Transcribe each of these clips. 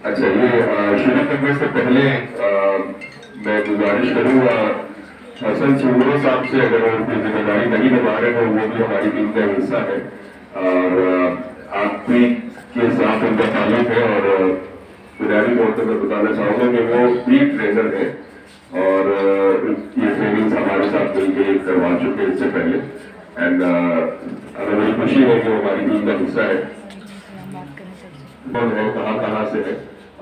अच्छा, ये शुरू करने से पहले मैं गुजारिश करूँगा हसन चूड़ो साहब से, अगर वो कोई जिम्मेदारी नहीं निभा रहे तो वो भी हमारी टीम का हिस्सा है और आपकी के साथ उनका ताल्लुक है। और बुनियादी तौर पर मैं बताना चाहूँगा कि वो भी ट्रेनर है और ये ट्रेनिंग हमारे साथ मिलकर करवा चुके हैं इससे पहले। एंड हमें बड़ी खुशी है कि वो हमारी टीम का हिस्सा है, कहाँ से है,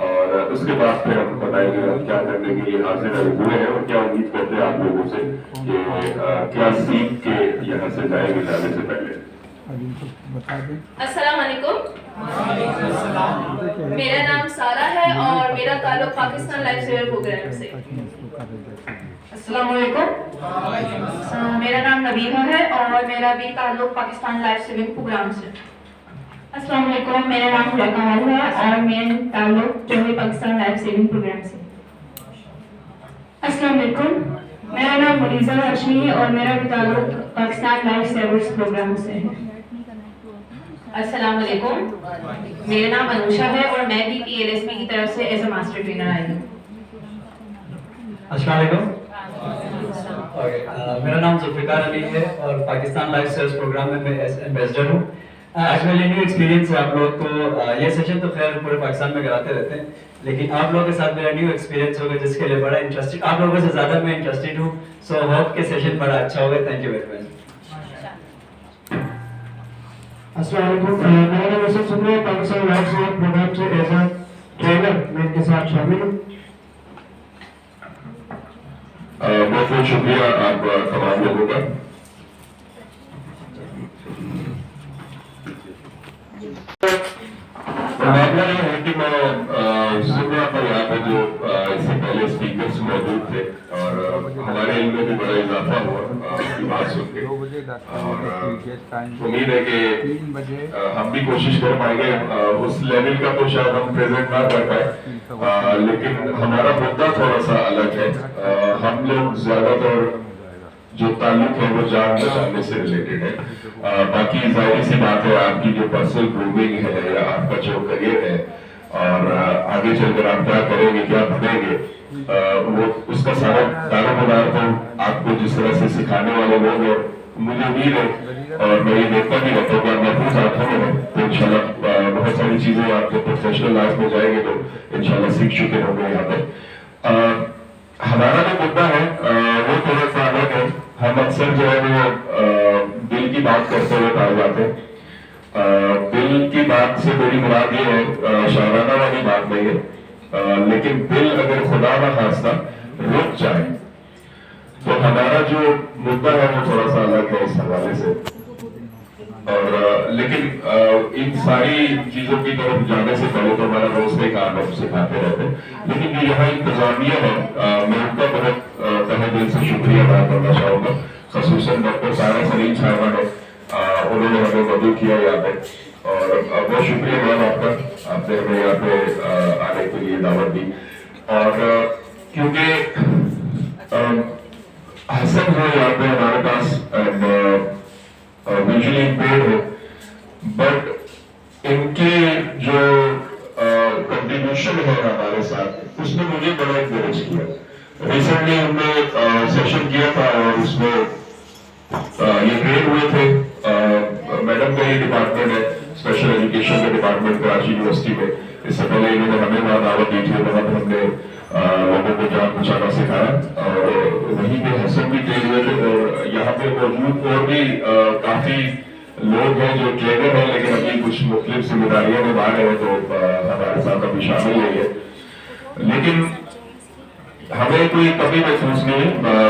और उसके बाद फिर हम बताएंगे क्या करने के लिए हाजिर हुए हैं और क्या उम्मीद करते हैं आप लोगों से कि क्या सीख के यहाँ से जाएंगे जाने से पहले। अस्सलाम वालेकुम। मेरा नाम सारा है और मेरा ताल्लुक पाकिस्तान लाइफ सेवर प्रोग्राम से। अस्सलाम वालेकुम। मेरा नाम नबीहा है और मेरा भी ताल्लुक पाकिस्तान लाइफ सेविंग प्रोग्राम से। अस्सलाम वालेकुम। मेरा नाम कमाल है और मेरा ताल्लुक जमहूरी पाकिस्तान लाइफ सेविंग प्रोग्राम से। अस्सलाम वालेकुम। मेरा नाम मुनीज़ा हाशमी है और मेरा भी ताल्लुक पाकिस्तान लाइफ सेवर्स प्रोग्राम से है। अस्सलाम वालेकुम। मेरा नाम अनुषा है और मैं भी PLSP की तरफ से as a master trainer I हूँ। अस्सलाम वालेकुम। मेरा नाम जुल्फ़िकार अली है और पाकिस्तान लाइफ सेल्स प्रोग्राम में मैं एम्बेसडर हूँ। एक्चुअली न्यू एक्सपीरियंस है आप लोग को। ये सेशन तो खैर पूरे पाकिस्तान में कराते रहते हैं, लेकिन आप लोगों के साथ मेरा न्यू एक्सपीरियंस होगा जिसके लिए बड़ा इंटरेस्टेड, आप लोगों से ज़्यादा मैं इंटरेस्टेड हूँ। सो होप के सेशन बड़ा अच्छा होगा। Thank you very much. अस्सलाम वालेकुम। मेरा नाम असद सुमरा है, पाकिस्तान लाइफ सेवर प्रोग्राम से एज अ ट्रेनर मैं इनके साथ शामिल हूँ। बहुत बहुत शुक्रिया आप तमाम लोगों का। मामला ये है कि मैं सुन रहा था यहाँ पे जो इससे पहले स्पीकर्स मौजूद थे और हमारे इनमें भी बड़ा इजाफा हुआ आपकी बात सुन के, और उम्मीद है कि हम भी कोशिश कर पाएंगे। उस लेवल का तो शायद हम प्रेजेंट ना कर पाए, लेकिन हमारा मुद्दा थोड़ा सा अलग है। हम लोग ज्यादातर जो ताल्लुक है वो जान बचाने से रिलेटेड है। बाकी जाहिर सी बात है आपकी जो पर्सनल ग्रूमिंग है या आपका जो करियर है और आगे चलकर आप क्या करेंगे, क्या बनेंगे, वो उसका सारा दारोमदार तो आपको जिस तरह से सिखाने वाले लोग हैं। मुझे उम्मीद है और मैं ये देखता भी रहता हूँ कि महफूज हाथों में है, तो इंशाल्लाह बहुत सारी चीजें आपके प्रोफेशनल लाइफ में जाएंगे तो इंशाल्लाह सीख चुके होंगे। यहाँ पे हमारा जो मुद्दा है वो थोड़ा सा अलग है। हम अक्सर जो है वो बिल की बात करते हुए पाए जाते हैं। बिल की बात से मेरी मुराद ये है शाराना वाली बात नहीं है, लेकिन बिल अगर खुदा न खास्ता रुक जाए तो हमारा जो मुद्दा है वो थोड़ा सा अलग है इस हवाले से। और लेकिन इन सारी चीजों की तरफ जाने से पहले तो हमारा रोज का काम हम सिखाते रहते हैं, लेकिन जो यहाँ इंतजामिया है मैं उनका बहुत तहे दिल से शुक्रिया अदा करना चाहूँगा। खसूसन डॉक्टर सारा सलीम साहबा ने उन्होंने हमें मदद किया यहाँ पे, और बहुत शुक्रिया मैम आपका, आपने हमें यहाँ पे आने के लिए दावत दी। और क्योंकि हसन है यहाँ पे हमारे पास विजुअली इम्पेयर्ड है, बट इनके जो कंट्रीब्यूशन है हमारे साथ उसने मुझे बड़ा इंकरेज किया। रिसेंटली हमने सेशन किया था और उसमें ये ट्रेन हुए थे। मैडम का ये डिपार्टमेंट है स्पेशल एजुकेशन का डिपार्टमेंट कराची यूनिवर्सिटी में। इससे पहले इन्होंने हमें वहाँ दावत दी थी, वहाँ पर हमने लोगों को जान पहचाना सिखाया और वहीं पे हसन भी ट्रेन हुए थे। और यहाँ पे मौजूद और भी काफी लोग हैं जो ट्रेनर हैं लेकिन अभी कुछ मुख्तलिफ जिम्मेदारियां निभा रहे हैं, तो हमारे साथ अभी शामिल नहीं है। लेकिन हमें कोई कमी महसूस नहीं।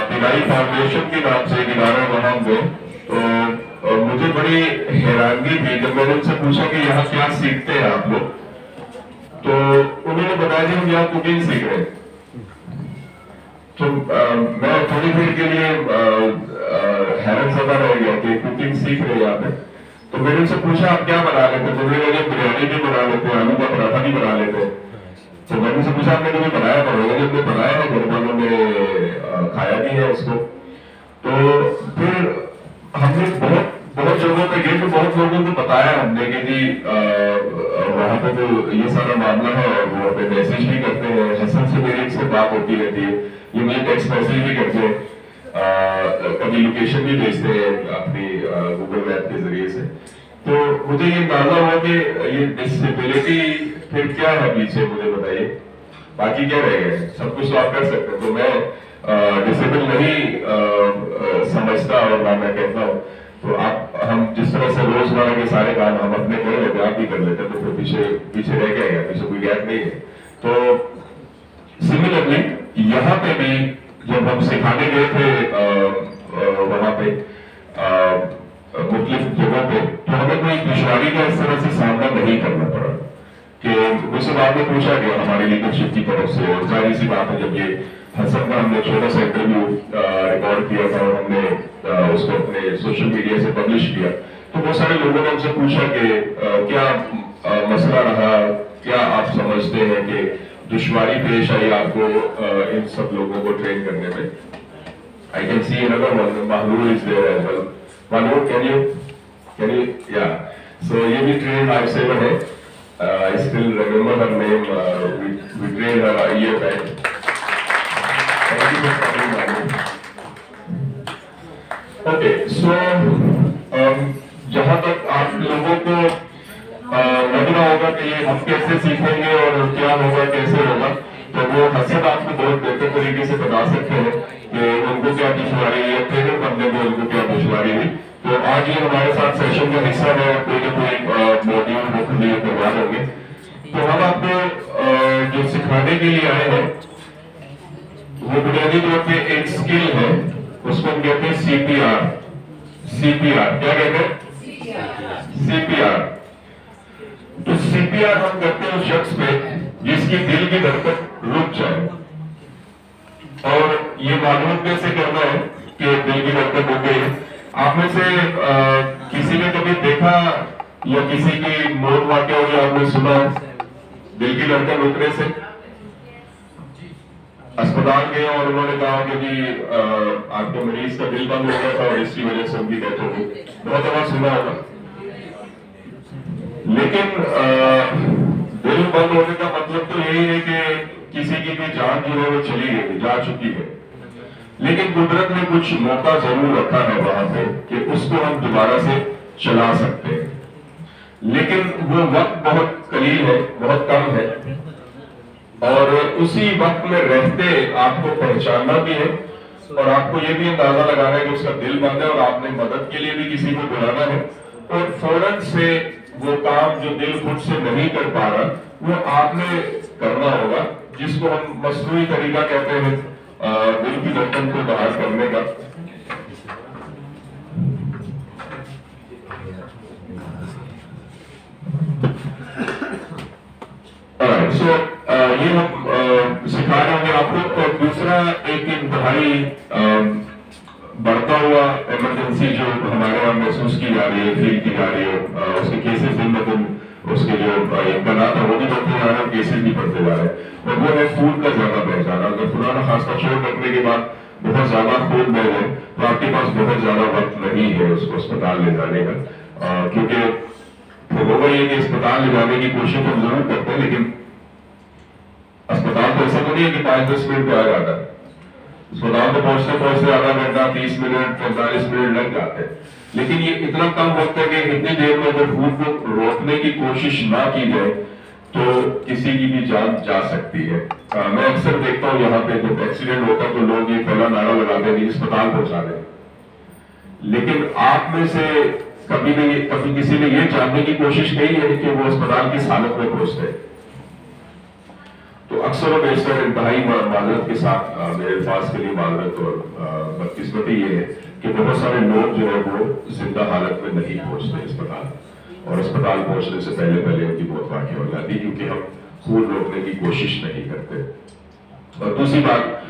पिनाई फाउंडेशन के नाम से इदारा वहां गए तो मुझे बड़ी हैरानगी थी जब मैंने उनसे पूछा कि यहाँ क्या सीखते हैं आप लोग, तो उन्होंने बताया कि हम यहाँ कुकिंग सीख रहे हैं। तो मैं थोड़ी देर के लिए हैरान ज़दा रह गया कि कुकिंग सीख रहे हैं यहाँ पे। तो मैंने उनसे पूछा आप क्या बना लेते? तो मेरे लिए बिरयानी भी बना लेते, आलू का पराठा भी बना लेते। तो मैंने उनसे पूछा आपने कभी बनाया था? जब मैं बनाया है घर वालों ने खाया भी है उसको। तो फिर हमने बहुत जगहों पे गए तो बहुत लोगों को बताया हमने कि जी वहाँ पे तो ये सारा मामला है और वो हमें मैसेज भी करते हैं। हसन से मेरी इससे बात होती रहती है, ये मुझे टेक्स्ट मैसेज भी करते हैं, कभी लोकेशन भी भेजते हैं अपनी गूगल मैप के जरिए से। तो मुझे ये अंदाजा हुआ कि ये डिसेबिलिटी फिर क्या है पीछे, मुझे बताइए, बाकी क्या रह गया? सब कुछ तो आप कर सकते हैं। तो मैं डिसेबल नहीं समझता और ना मैं कहता हूँ। तो हम जिस तरह से रोजमर्रा के सारे काम हम अपने कर लेते हैं, आप भी कर लेते हैं, तो फिर पीछे रह गया, पीछे कोई गैप नहीं है। तो सिमिलरली यहाँ पे भी जब हम सिखाने गए थे वहां पे मुख्तलिफ जगहों पे, तो हमें कोई दुश्वारी का इस तरह से सामना नहीं करना पड़ा कि मुझसे बाद में पूछा गया हमारी लीडरशिप की तरफ से। और जाहिर सी बात है, जब ये हसन का हमने छोटा सा इंटरव्यू रिकॉर्ड किया था और हमने उसको अपने सोशल मीडिया से पब्लिश किया, तो बहुत सारे लोगों ने हमसे पूछा कि क्या मसला रहा, क्या आप समझते हैं कि दुश्वारी पेश आई आपको इन सब लोगों को ट्रेन करने में। I can see another one, Mahlool is there as well. Mahlool, can you या सो ये भी ट्रेन लाइफ सेवर है। I still remember her name. We trained her a year back. Thank you for coming, Mahmood. Okay, so जहाँ तक आप लोगों को लग रहा होगा कि ये हम कैसे सीखेंगे और क्या होगा, कैसे होगा, तो वो हसन आपको बहुत बेहतर तरीके से बता सकते हैं कि उनको क्या दुश्वारी है, ट्रेनिंग करने में उनको क्या दुश्वारी हुई। तो आज ये हमारे साथ सेशन का हिस्सा है, कोई ना कोई मॉड्यूल मुख्य लिए तैयार होंगे। तो हम आपको जो सिखाने के लिए आए हैं वो बुनियादी तौर पे एक स्किल है, उसको हम कहते हैं CPR। CPR क्या कहते हैं? CPR। तो CPR हम करते हैं उस शख्स पे जिसकी दिल की धड़कन रुक जाए, और ये मालूम कैसे करना है कि दिल की धड़कन रुक गई। आप में से किसी ने कभी देखा या किसी की मौत वाक़या हुई आपने सुना दिल की धड़कन रुकने से? अस्पताल गए और उन्होंने कहा कि जी आपके मरीज का दिल बंद हो गया था और इसकी वजह से उनकी डेथ हो गई। बहुत दफा सुना होगा। लेकिन दिल बंद होने का मतलब तो यही है कि किसी की भी जान जो है वो चली गई, जा चुकी है। लेकिन कुदरत ने कुछ मौका जरूर रखा है वहां पे कि उसको हम दोबारा से चला सकते हैं। लेकिन वो वक्त बहुत कलील है, बहुत कम है, और उसी वक्त में रहते आपको पहचानना भी है और आपको ये भी अंदाजा लगाना है कि उसका दिल बंद है और आपने मदद के लिए भी किसी को बुलाना है, और फौरन से वो काम जो दिल खुद से नहीं कर पा रहा वो आपने करना होगा, जिसको हम मसनूई तरीका कहते हैं दिल की धड़कन को बाहर करने का। सो ये हम सिखा रहे हैं आपको। और दूसरा एक इंतहाई बढ़ता हुआ इमरजेंसी जो हमारे यहाँ महसूस की जा रही है, फील की जा रही है, उसके केसेस दिन ब दिन उसके जो इम्कानात है वो भी बढ़ते जा रहे हैं, केसेस भी बढ़ते जा रहे हैं, और वो है खून का ज्यादा बह जाना। अगर पुराना खासा छोड़ रखने के बाद बहुत ज्यादा खून बह जाए तो आपके पास बहुत ज्यादा वक्त नहीं है उसको अस्पताल ले जाने का, क्योंकि होगा ये कि अस्पताल ले जाने की कोशिश हम जरूर करते हैं, लेकिन अस्पताल तो ऐसा तो नहीं है कि 5-10 मिनट पे आ जाता है। अस्पताल तो पहुंचते पहुंचते आधा घंटा, 30 मिनट, 45 मिनट लग जाते हैं। लेकिन ये इतना कम वक्त है कि इतनी देर में अगर खून को रोकने की कोशिश ना की जाए तो किसी की भी जान जा सकती है। मैं अक्सर देखता हूँ यहाँ पे जब एक्सीडेंट होता है तो लोग ये पहला नारा लगाते हैं कि अस्पताल पहुंचा दें। लेकिन आप में से कभी किसी ने ये जानने की कोशिश की है कि वो अस्पताल किस हालत में पहुंचते हैं? तो अक्सर और बेशतर इंतहाई माजरत के साथ मेरे पास के लिए माजरत और बदकिस्मती ये है कि बहुत सारे लोग जो है वो जिंदा हालत में नहीं पहुंचते अस्पताल, और अस्पताल पहुंचने से पहले उनकी मौत वाक़ई हो जाती है क्योंकि हम खून रोकने की कोशिश नहीं करते। और दूसरी बात,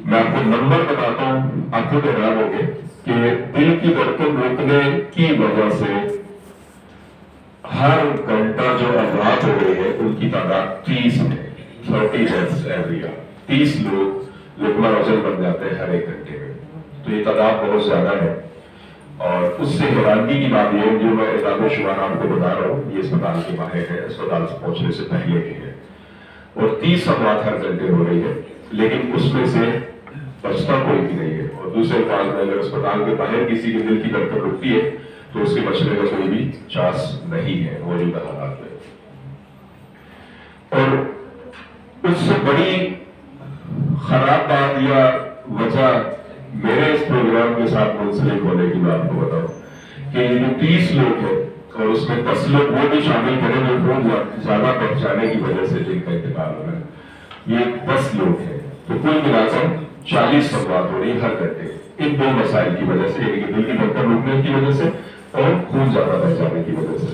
मैं आपको नंबर बताता हूँ, आप खुद हैरान होंगे कि दिल की धड़कन रोकने की वजह से हर घंटा जो अफराद हो रही है उनकी तादाद 30 है। 30 डेथ्स एवरी ईयर। 30 लोग लुकमा रोजल बन जाते हैं हर एक घंटे में, तो ये तादाद बहुत ज्यादा है। और उससे हैरानगी की बात यह है, जो मैं इदारे शुमार आपको बता रहा हूँ, ये अस्पताल के बाहर है, अस्पताल से पहुंचने से पहले के है, और 30 संवाद हर घंटे हो रही है, लेकिन उसमें से बचता कोई भी नहीं है। और दूसरे काल में अगर अस्पताल के बाहर किसी के दिल की धड़कन रुकती है तो उसके बचने का कोई भी चांस नहीं है मौजूदा हालात में। और उससे बड़ी खराब बात या वजह मेरे इस प्रोग्राम के साथ मुंसलिक होने की मैं आपको बताऊं कि ये जो 30 लोग हैं और उसमें 10 लोग वो भी शामिल करें जो खून ज्यादा पहुंचाने की वजह से जिनका इंतकाल हो रहा है, ये 10 लोग हैं, तो कुल मिलाकर 40 संवाद हो रही है हर घंटे इन दो मसाइल की वजह से, यानी कि दिल की धड़कन रुकने की वजह से और खून ज्यादा बह जाने की वजह से।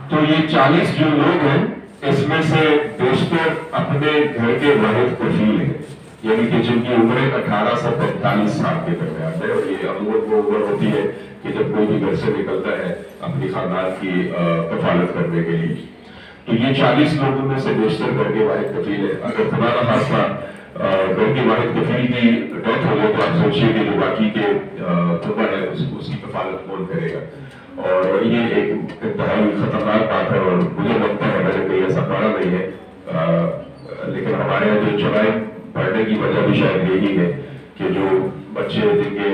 तो ये 40 जो लोग हैं, इसमें से बेशतर अपने घर के वाहिद कफील हैं, यानी कि जिनकी उम्र 18 से 45 साल के दरमियान है। और ये अमूमन वो उम्र होती है कि जब कोई भी घर से निकलता है अपनी खानदान की कफालत करने के लिए। तो ये 40 लोगों में से बेशतर घर के वाहिद कफील है। अगर खुदा न खास्ता घर के वाहिद कफील की डेथ हो गई तो आप सोचिए कि जो बाकी के खुदा है उसकी कफालत कौन करेगा। और ये एक इंतहाई खतरनाक बात है और मुझे लगता है, मैंने कहीं ऐसा पढ़ा नहीं है, लेकिन हमारे यहाँ जो चलाए पढ़ने की वजह भी शायद यही है कि जो बच्चे जिनके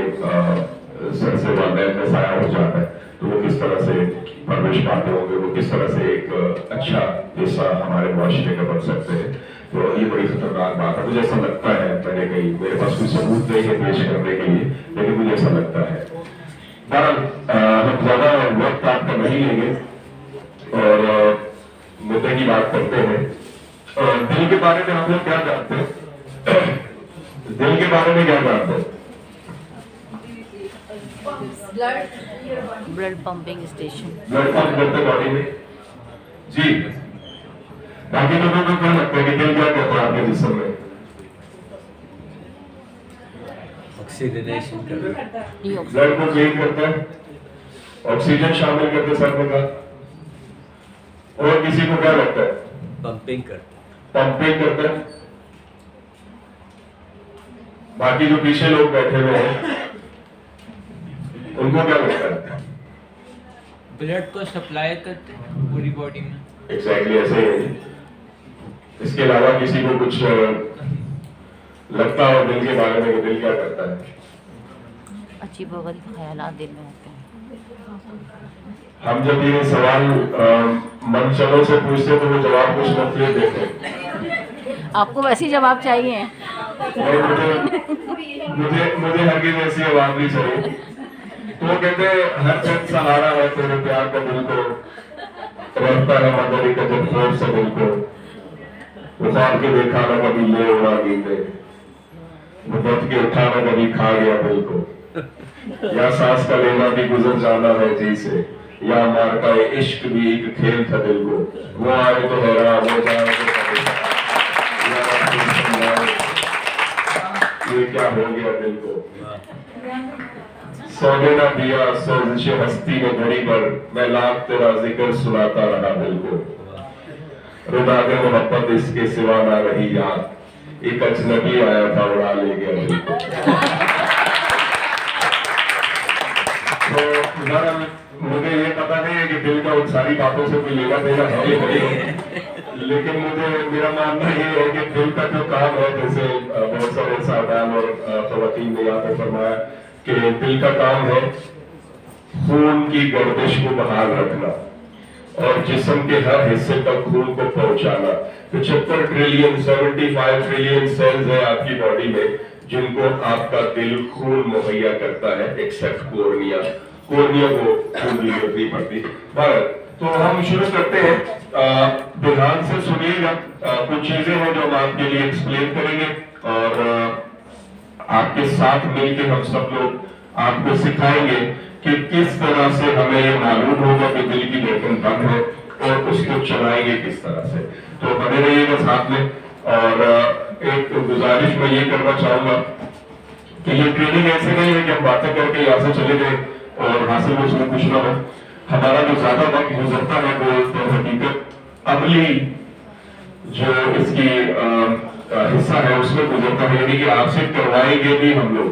सर से वालिदैन में साया हो जाता है तो वो किस तरह से परवरिश पाते होंगे, वो किस तरह से एक अच्छा हिस्सा हमारे मुआशरे का बन सकते हैं। तो ये बड़ी खतरनाक बात है, मुझे ऐसा लगता है। मैंने कहीं मेरे पास कोई सबूत नहीं है पेश करने के लिए, लेकिन मुझे ऐसा लगता है। हम ज्यादा वक्त आपका नहीं लेंगे और मुद्दे की बात करते हैं। दिल के बारे में हम लोग क्या जानते हैं? दिल के बारे में क्या जानते हैं? Blood pumping station, blood pump करते बॉडी में जी। बाकी लोगों को क्या लगता है कि दिल क्या करता है आपके जिस्म में? ऑक्सीजनेशन करता है, ब्लड को क्लीन करता है, ऑक्सीजन शामिल करते सर में का। और किसी को क्या लगता है? पंपिंग करता पंपिंग करता है। बाकी जो पीछे लोग बैठे हुए हैं उनको क्या लगता है? ब्लड को सप्लाई करते हैं पूरी बॉडी में। एग्जैक्टली ऐसे ही। इसके अलावा किसी को कुछ लगता हो दिल के बारे में कि दिल क्या करता है? अजीबोगरीब ख्यालात दिल में होते हैं। हम जब ये सवाल मंचलों से पूछते तो वो जवाब कुछ नफियत देते। आपको वैसी जवाब चाहिए? नहीं, मुझे हरगिज़ ऐसी आवाज नहीं चाहिए। तो वो कहते हर चंद सहारा है तेरे प्यार का दिल को, रहता है मदरी का जब खौफ से दिल को, उखाड़ के देखा ना कभी ले उड़ा गीते, मुद्दत के उठा ना कभी खा गया दिल को, या सांस का लेना भी गुजर जाना है जी से, या मार का इश्क भी एक खेल था दिल को, वो आए तो हैरान हो जाए तो ये क्या हो गया दिल को। सोने ना दिया सोजिश हस्ती ने घड़ी पर, मैं लाख तेरा जिक्र सुनाता रहा दिल को, रुदागे मोहब्बत इसके सिवा ना रही याद, एक अजनबी आया था उड़ा ले गया दिल को। तो मुझे ये पता नहीं है कि दिल का उन सारी बातों से कोई लेना देना है या नहीं, लेकिन मेरा मानना ये है कि दिल का जो काम है, जैसे बहुत सारे साहबान और खवातीन ने यहाँ पे फरमाया कि दिल का काम है खून की गर्दिश को बहाल रखना और जिस्म के हर हिस्से तक खून को पहुंचाना। 75 ट्रिलियन 75 ट्रिलियन सेल्स है आपकी बॉडी में जिनको आपका दिल खून मुहैया करता है, एक्सेप्ट कोर्निया को खून की जरूरत नहीं पड़ती। तो हम शुरू करते हैं, ध्यान से सुनिएगा। कुछ चीजें हैं जो हम आपके लिए एक्सप्लेन करेंगे और आपके साथ मिलकर हम सब लोग आपको सिखाएंगे कि किस तरह से हमें ये मालूम होगा कि दिल की धड़कन बंद है और उसको चलाएंगे किस तरह से। तो बने रहिएगा साथ में। और एक गुजारिश मैं ये करना चाहूंगा कि ये ट्रेनिंग ऐसे नहीं है कि हम बातें करके यहाँ से चले गए और हासिल में कुछ ना हो। हमारा जो ज्यादा वक्त गुजरता है वो हकीकत अमली जो इसकी हिस्सा है उसमें गुजरता है, यानी कि आपसे करवाएंगे भी हम लोग।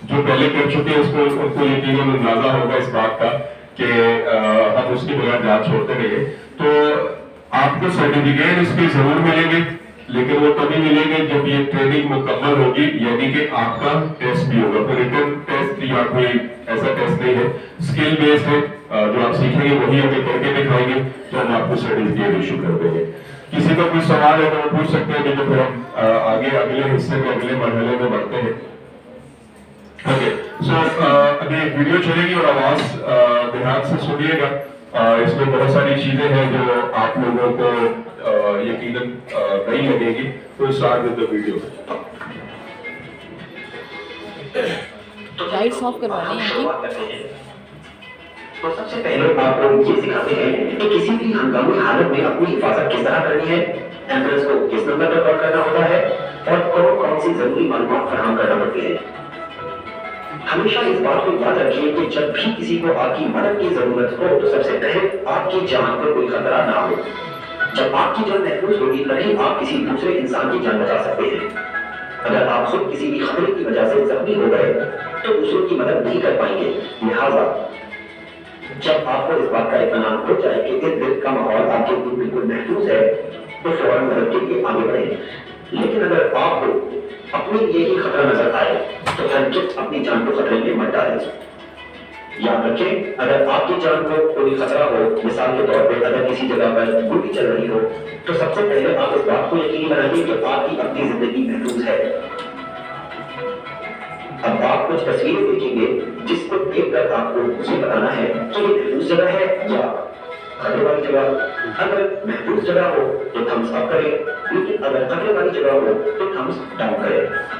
जो पहले कर चुके हैं उसको उनको यकीनन अंदाजा होगा इस बात का कि हम उसके बगैर जांच छोड़ते रहे। तो आपको सर्टिफिकेट इसके जरूर मिलेंगे, लेकिन वो तभी मिलेंगे जब ये ट्रेनिंग मुकम्मल होगी, यानी कि आपका टेस्ट भी होगा। कोई रिटर्न टेस्ट या कोई ऐसा टेस्ट नहीं है, स्किल बेस्ड है। जो आप सीखेंगे वही हमें करके दिखाएंगे तो हम आपको सर्टिफिकेट इशू कर देंगे। किसी का कोई सवाल है तो वो पूछ सकते हैं, नहीं तो फिर हम आगे अगले हिस्से में अगले मरहले में बढ़ते हैं। ओके, सो अभी एक वीडियो चलेगी और आवाज ध्यान से सुनिएगा। इसमें बहुत सारी चीजें हैं जो आप लोगों को यकीनन नहीं लगेगी। तो start with the video. Lights off करवानी है। तो सबसे पहले आप लोग ये सिखाते हैं कि किसी भी हंगामी हालत में अपनी हिफाजत किस तरह करनी है, एम्बुलेंस को किस नंबर पर कॉल करना होता है और कौन कौन सी जरूरी मालूमात फराहम करना पड़ती है। हमेशा इस बात को याद रखिए कि जब भी किसी को आपकी मदद की जरूरत हो तो सबसे पहले आपकी जान पर कोई खतरा ना हो। जब आपकी जान महफूज होगी तभी आप किसी दूसरे इंसान की जान बचा सकते हैं। अगर आप खुद किसी भी खतरे की वजह से जख्मी हो गए तो दूसरों की मदद नहीं कर पाएंगे। लिहाजा जब आपको इस बात का इत्मीनान हो जाए कि इस दिल का माहौल आपके लिए बिल्कुल महफूज है तो फौरन मदद के लिए आगे बढ़े। लेकिन अगर आपको अपने लिए ही खतरा नजर आए तो हरगिज़ अपनी जान को खतरे में मत डालें। याद रखें, अगर आपकी जान को कोई खतरा हो, मिसाल के तौर पर अगर किसी जगह पर गोली चल रही हो, तो सबसे पहले आप इस बात को यकीनी बनाइए कि आपकी अपनी जिंदगी महफूज है। अब आप कुछ तस्वीरें देखेंगे जिसको देखकर आपको ये बताना है कि ये महफूज जगह है या खतरे वाली जगह। अगर महफूज जगह हो तो थम्स अप करें, लेकिन अगर खतरे वाली जगह हो तो थम्स डाउन करें।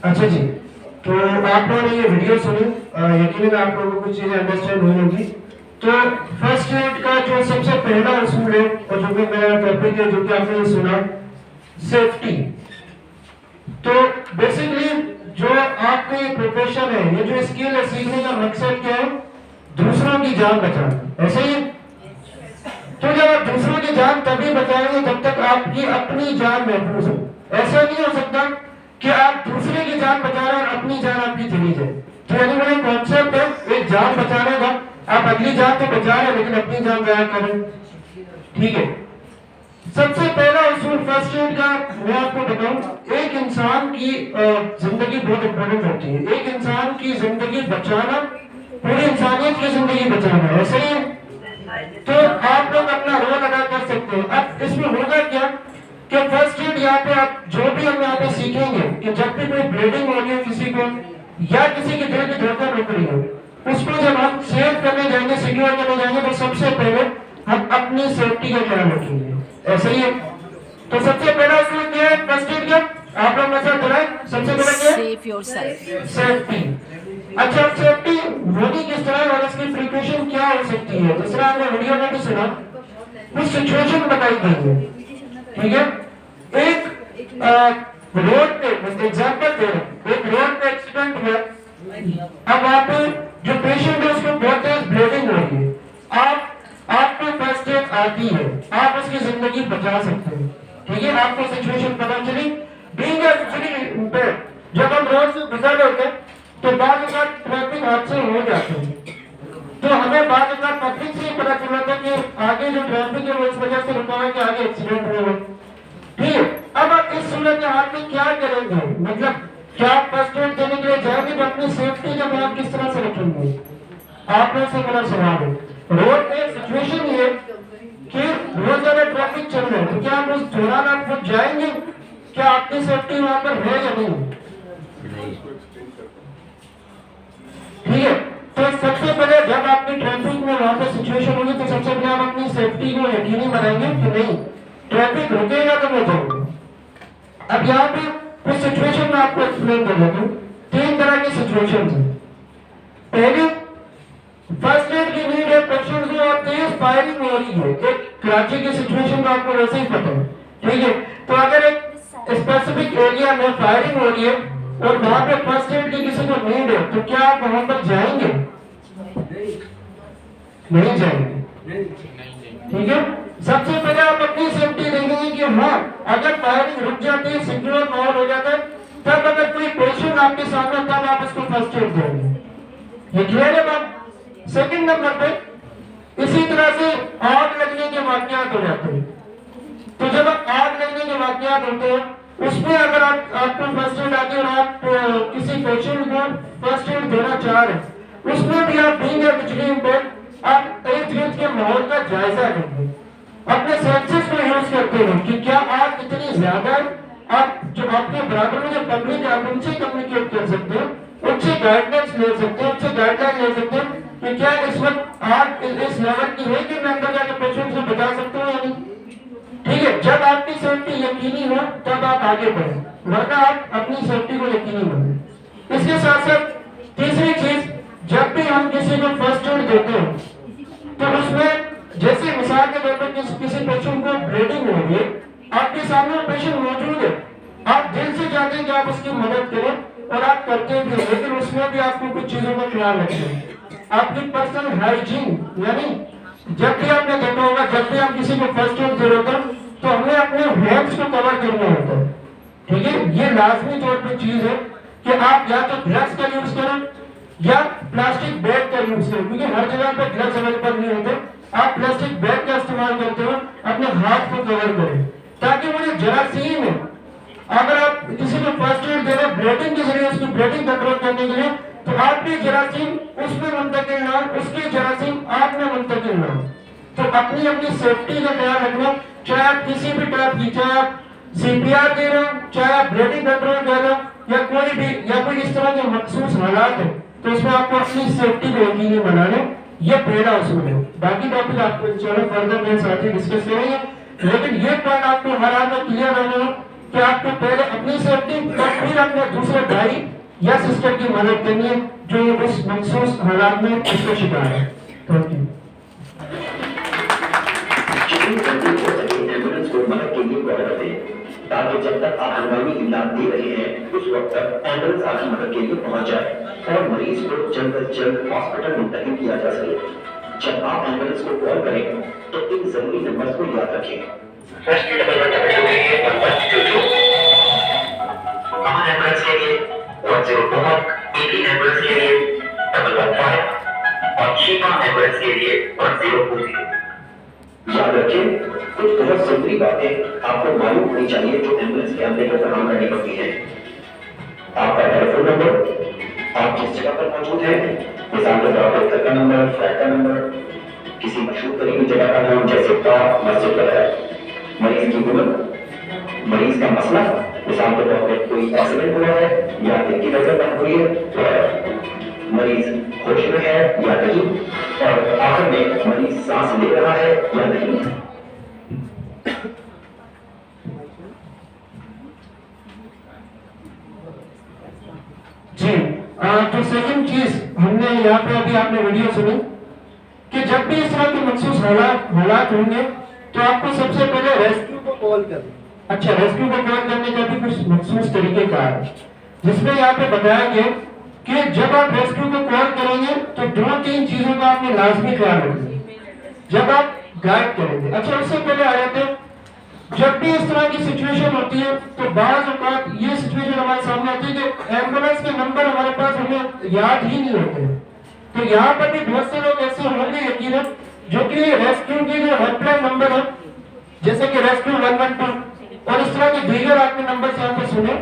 अच्छा जी, तो आप लोगों ने ये वीडियो सुनी, यकीनन आप लोगों को कुछ चीजें अंडरस्टैंड हुई होगी। तो फर्स्ट एड का जो सबसे पहला उसूल है और जो भी मेरा टॉपिक है जो कि आपने सुना, सेफ्टी। तो बेसिकली जो आपका ये प्रोफेशन है, ये जो स्किल है, सीखने का मकसद क्या है? दूसरों की जान बचाना, ऐसे ही। तो जब आप दूसरों की जान तभी बचाएंगे जब तक आपकी अपनी जान महफूज हो। ऐसा नहीं हो सकता कि आप दूसरे की जान बचा रहे हैं और अपनी जान आपकी चली जाए। तो यानी मेरा कॉन्सेप्ट है, एक जान बचाने का, आप अगली जान तो बचा रहे हैं लेकिन अपनी जान जाया करें। ठीक है, सबसे पहला उसूल फर्स्ट एड का मैं आपको बताऊं, एक इंसान की जिंदगी बहुत इंपॉर्टेंट होती है। एक इंसान की जिंदगी बचाना पूरी इंसानियत की जिंदगी बचाना है, ऐसे ही। तो आप लोग अपना रोल अदा कर सकते हैं। अब इसमें होगा क्या कि फर्स्ट एड यहाँ पे आप जो भी हम यहाँ पे सीखेंगे कि जब भी कोई ब्लीडिंग हो रही है किसी को या किसी की दिल की धड़कन रुक रही हो, उसको जब हम सेव करने जाएंगे, सिक्योर करने जाएंगे, तो सबसे पहले हम अपनी सेफ्टी का ख्याल रखेंगे, ऐसे ही है। तो सबसे पहला उसूल क्या है फर्स्ट एड का? आप लोग मसला कराएं। सबसे पहले क्या है? Safe yourself. सेफ्टी। अच्छा, सेफ्टी होगी किस तरह और इसकी प्रिकॉशन क्या हो सकती है? जिस तरह आपने वीडियो में भी सुना, कुछ सिचुएशन बताई गई है, ठीक है। एक रोड पे एग्जांपल दे रहा हूं, एक रोड पे एक्सीडेंट हुआ, अब वहां पे जो पेशेंट है उसको बहुत तेज ब्लीडिंग हो रही है, आपको फर्स्ट एड आती है, आप उसकी जिंदगी बचा सकते हैं, ठीक है। आपको सिचुएशन पता चली, बीइंग अ जब हम रोड से गुजर रहे होते हैं तो बाद में ट्रैफिक हादसे हो जाते हैं, तो हमें बाद में पब्लिक से पता चला था कि आगे जो ट्रैफिक है वो इस वजह से रुका है कि आगे एक्सीडेंट हुआ। ठीक है, अब आप इस सूरत हाल में क्या करेंगे? मतलब क्या आप फर्स्ट एड देने के लिए जाएंगे तो अपनी सेफ्टी का ख्याल किस तरह से रखेंगे? आप लोग से मेरा सवाल है, रोड पे सिचुएशन ये कि बहुत ज्यादा ट्रैफिक चल रहा है, तो क्या आप उस दौरान आप खुद जाएंगे? क्या आपकी सेफ्टी वहां पर है या नहीं? ठीक है, तो सबसे पहले जब आपकी ट्रैफिक में वहां पे सिचुएशन होगी तो सबसे पहले आप अपनी सेफ्टी को यकीनी बनाएंगे कि नहीं ट्रैफिक रुकेगा तो मैं जाऊंगा। अब यहाँ पे कुछ सिचुएशन में आपको एक्सप्लेन कर देता हूँ। 3 तरह की सिचुएशन है। पहली, फर्स्ट एड की नीड है, पेशेंट को तेज फायरिंग हो रही है। एक कराची की सिचुएशन तो आपको वैसे ही पता है, ठीक है। तो अगर एक स्पेसिफिक एरिया में फायरिंग हो रही है और वहां पे फर्स्ट एड की किसी को नीड है तो क्या आप वहां पर जाएंगे? नहीं जाएंगे। ठीक है, सबसे पहले आप अपनी सेफ्टी देखेंगे कि हाँ अगर फायरिंग रुक जाती है, सिक्योर माहौल हो जाता है, तब अगर कोई पेशेंट आपके सामने तब आप उसको फर्स्ट एड देंगे। ये क्लियर है बात? सेकंड नंबर पे इसी तरह से आग लगने के वाकयात हो जाते हैं। तो जब आग लगने के वाकयात होते हैं उसमें अगर आपको फर्स्ट एड आती है और आप किसी पेशेंट को फर्स्ट एड देना चाह रहे हैं, उसमें भी आप देंगे बिजली पर आप इर्द गिर्द के माहौल का जायजा लेंगे, अपने सेंसेस को यूज करते हैं कि क्या आग इतनी ज्यादा है, आप जो आपके बराबर में जो पब्लिक है आप उनसे कम्युनिकेट कर सकते हैं, उनसे गाइडलाइंस ले सकते हैं, उनसे गाइडलाइन ले सकते हैं कि क्या इस वक्त आग इस लेवल की है कि मैं अंदर जाकर पेशेंट से बचा सकता हूँ या नहीं। ठीक है, जब आपकी सेफ्टी यकीनी हो तब आप आगे बढ़ें, वरना आप अपनी सेफ्टी को यकीनी बने। इसके साथ साथ तीसरी चीज, जब भी हम किसी को फर्स्ट एड देते हैं तो उसमें जैसे मिसाल के तौर पर किसी पेशेंट को ब्लीडिंग हो रही है, आपके सामने पेशेंट मौजूद है, आप दिल से चाहते हैं कि आप उसकी मदद करें और आप करते भी हैं, लेकिन उसमें भी आपको कुछ चीजों का ख्याल रखें। आपकी पर्सनल हाइजीन, यानी जब भी आपने देखा होगा जब भी आप किसी को फर्स्ट एड दे रहे हो तो हमें अपने हैंड्स को कवर करना होता है। ठीक है, ये लाजमी तौर पर चीज है कि आप या तो ग्लव्स का यूज करें या प्लास्टिक बैग का यूज करें, क्योंकि हर जगह पर ग्लव्स अवेलेबल नहीं होते। आप प्लास्टिक बैग का इस्तेमाल करते हो, अपने हाथ को कवर करें ताकि वो जो जरासीम है, अगर आप किसी को फर्स्ट एड दे रहे ब्लीडिंग के जरिए उसकी ब्लीडिंग कंट्रोल करने के लिए, तो आपकी जरासीम उसमें मुंतकिल ना हो, उसकी जरासीम आप में मुंतकिल ना हो। तो अपनी अपनी सेफ्टी का ख्याल रखना, चाहे आप किसी भी टाइप की, चाहे आप सीपीआर दे रहे हो, चाहे आप ब्लीडिंग कंट्रोल कर रहे हो या कोई भी या कोई इस तरह के मखसूस हालात है, तो उसमें आपको अपनी सेफ्टी को यकीनी बनाना, ये पहला उसूल है। बाकी टॉपिक आपको इंशाल्लाह फर्दर मेरे साथ ही डिस्कस करेंगे, लेकिन ये पॉइंट आपको हर हाल में क्लियर रहना है कि आपको पहले अपनी सेफ्टी फिर अपने दूसरे भाई या सिस्टर की मदद करनी है जो उस मखसूस हालात में उसका शिकार है। Thank you. एम्बुलेंस को मदद के लिए कॉल कर दें ताकि जब तक आप हंगामी इमदाद दे रहे हैं उस वक्त तक एम्बुलेंस आपकी मदद के लिए पहुंच जाए और मरीज को जल्द से जल्द हॉस्पिटल मुंतकिल किया जा सके। जब आप एम्बुलेंस को कॉल करें तो इन जरूरी नंबर्स को याद रखें। फर्स्ट एड कॉमन एम्बुलेंस के लिए 104, एटी एम्बुलेंस के लिए 115 और शिफा एम्बुलेंस के लिए 1020। याद रखें, कुछ बहुत जरूरी बातें आपको मालूम होनी चाहिए जो एम्बुलेंस के अमले को फराहम करनी पड़ती है। आपका टेलीफोन नंबर, आप जिस जगह पर मौजूद हैं, मिसाल के तौर पर घर का नंबर, फ्लैट का नंबर, किसी मशहूर तरीन जगह का नाम जैसे पार्क, मस्जिद वगैरह, मरीज की उम्र, मरीज का मसला, मिसाल के तौर पर कोई एक्सीडेंट हुआ है या दिल की नजर बंद हुई है, मरीज होश में है या नहीं, और आखिर में मरीज सांस ले रहा है या नहीं। जी, तो सेकंड चीज हमने यहाँ पे अभी आपने वीडियो सुनी कि जब भी इस तरह के मखसूस हालात होंगे तो आपको सबसे पहले रेस्क्यू को कॉल करना। अच्छा, रेस्क्यू को कॉल करने का भी कुछ मखसूस तरीके का है जिसमें यहाँ पे बताया गया कि जब आप रेस्क्यू को कॉल करेंगे तो 2-3 चीजों का आपने लाजमी ख्याल रखना जब आप गाइड करेंगे। अच्छा, उससे पहले आ जाते हैं, जब भी इस तरह की सिचुएशन होती है तो बाज़ औक़ात ये सिचुएशन हमारे सामने आती है कि एम्बुलेंस के नंबर हमारे पास हमें याद ही नहीं होते। तो यहाँ पर भी बहुत से लोग ऐसे होंगे यकीनन जो कि रेस्क्यू की जो हेल्पलाइन नंबर है जैसे कि रेस्क्यू 112 और इस तरह के दीगर आपने नंबर यहाँ पर सुने,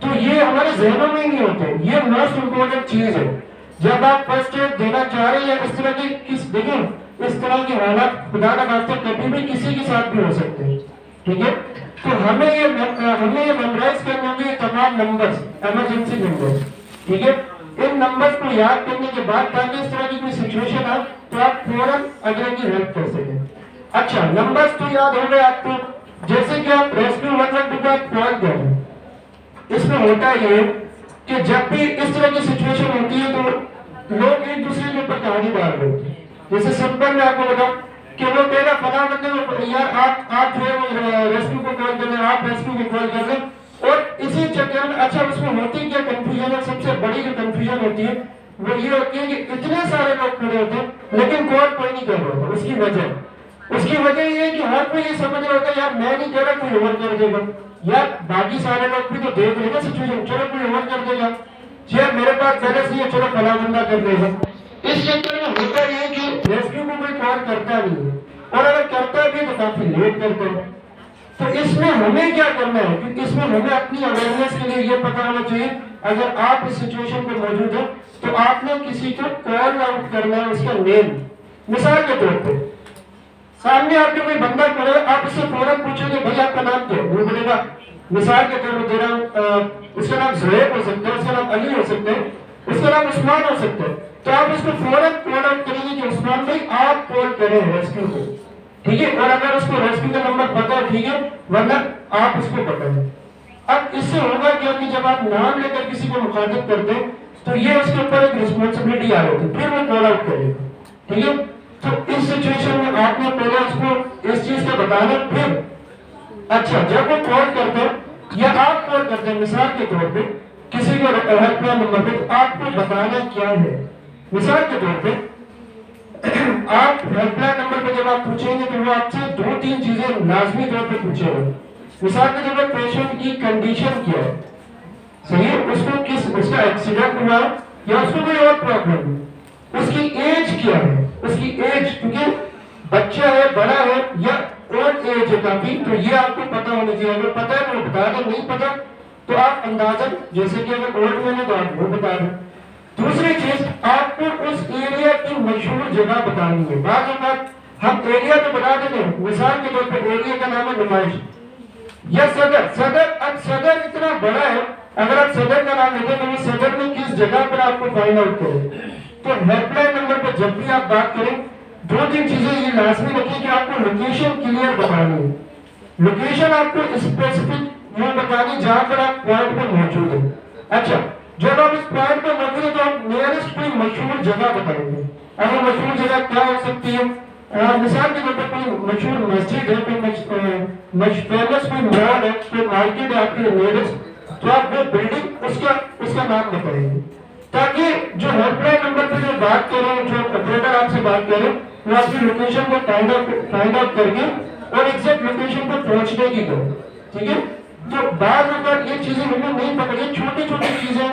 तो ये हमारे जहनों में ही नहीं होते। ये मोस्ट इम्पोर्टेंट चीज है जब आप फर्स्ट एड देना चाह रहे हैं या इस तरह की देखिए इस तरह के हालात खुदा ना खास्ता कभी भी किसी के साथ भी हो सकते हैं। ठीक है, तो हमें ये मेमोराइज करने होंगे तमाम नंबर्स, इमरजेंसी नंबर्स। ठीक है, इन नंबर्स को याद करने के बाद ताकि इस तरह की कोई सिचुएशन आए तो आप फौरन अगले की हेल्प कर सकें। अच्छा, नंबर्स तो याद हो गए आपको, जैसे कि आप रेस्क्यू 112 को आप कॉल कर रहे हैं। इसमें होता ये कि जब भी इस तरह की सिचुएशन होती है तो लोग एक दूसरे के ऊपर कहानी डाल रहे हैं। जैसे सिंपल मैं आपको बताऊं कि वो पहला फला बंदे यार आप जो है रेस्क्यू को कॉल कर रहे हैं, आप रेस्क्यू को कॉल कर रहे हैं और इसी चक्कर में अच्छा उसमें होती क्या बड़ी जो कंफ्यूजन होती है वो ये होती है कि इतने सारे लोग खड़े होते हैं लेकिन कॉल कोई नहीं कर रहा होता। उसकी वजह ये है कि हर कोई ये समझ रहा होता है यार मैं नहीं कर रहा, कोई और कर देगा, या बाकी सारे लोग भी तो देख रहे हैं सिचुएशन, चलो कोई और कर देगा, यार मेरे पास बैलेंस नहीं है, चलो फला बंदा कर देगा। इस चक्कर में होता ये है कि रेस्क्यू को कोई कॉल करता नहीं है, और अगर करता भी तो काफी लेट करता है। तो इसमें हमें क्या करना है, क्योंकि इसमें हमें अपनी अवेयरनेस के लिए ये पता होना चाहिए अगर आप इस सिचुएशन पर मौजूद है तो आपने किसी को कॉल आउट करना है, उसका नेम। मिसाल के तौर पे सामने आपके कोई बंदा खड़ा है, आप उससे फौरन पूछोगे भाई आपका नाम क्या है, वो बोलेगा मिसाल के तौर पर दे रहा हूं, उसका नाम ज़ुहैब हो सकता है, उसका नाम अली हो सकता है, उसका नाम उस्मान हो सकता है, तो आप उसको फौरन कॉल आउट करेंगे कि उस्मान भाई आप कॉल करें रेस्क्यू को, ठीक है। और अगर उसको रेस्क्यू का नंबर पता है ठीक है, वरना आप उसको बताएं। अब इससे होगा क्या कि जब आप नाम लेकर किसी को मुखातिब करते हैं तो ये उसके ऊपर एक रिस्पॉन्सिबिलिटी आ जाती है, फिर वो कॉल आउट करेगा, ठीक है। तो इस सिचुएशन में आपने पहले उसको इस चीज का बताना, फिर अच्छा जब वो कॉल करते हैं या आप कॉल करते हैं मिसाल के तौर पे किसी को हेल्पलाइन नंबर पे, तो आपको बताना क्या है। मिसाल के तौर पे आप हेल्पलाइन नंबर पे जब आप पूछेंगे तो वो आपसे 2-3 चीजें लाजमी तौर पे पूछेगा। मिसाल के तौर पे पेशेंट की कंडीशन क्या है, सही है, उसको उसका एक्सीडेंट हुआ या उसको कोई और प्रॉब्लम है, उसकी एज क्या है, उसकी एज, क्योंकि बच्चा है, बड़ा है या ओल्ड एज है काफी, तो ये आपको पता होना चाहिए। अगर पता है तो बता दें, नहीं पता तो आप अंदाजन, जैसे कि अगर ओल्ड में है तो आप वो बता दें। दूसरी चीज, आपको उस एरिया की मशहूर जगह बतानी है। बाद में हम एरिया तो बता देते हैं, मिसाल के तौर पर एरिया का नाम है नुमाइश या सदर। अब सदर इतना बड़ा है, अगर आप सदर का नाम लेते हैं तो सदर में किस जगह पर आपको फाइंड आउट करें। तो हेल्पलाइन नंबर पर जब भी आप बात करें 2-3 चीजें ये लाजमी रखिए कि आपको लोकेशन क्लियर बतानी है। लोकेशन आपको स्पेसिफिक वो बतानी जहां पर आप पॉइंट पर मौजूद है। अच्छा, जब आप इस पॉइंट पर मौजूद है तो आप नियरेस्ट कोई मशहूर जगह बताएंगे। अब मशहूर जगह क्या हो सकती है, मिसाल के तौर पर कोई मशहूर मस्जिद है, कोई फेमस कोई मॉल है, कोई मार्केट है आपके नियरेस्ट, तो आप वो बिल्डिंग उसका नाम बताएंगे, ताकि जो हेल्पलाइन नंबर पर जो बात कर रहे हैं, जो ऑपरेटर आपसे बात कर रहे हैं, वो आपकी लोकेशन को फाइंड आउट करके और एग्जैक्ट लोकेशन पर पहुंचने की करें, ठीक है। तो बाद में ये चीजें हमें नहीं पकड़ी, छोटी छोटी चीजें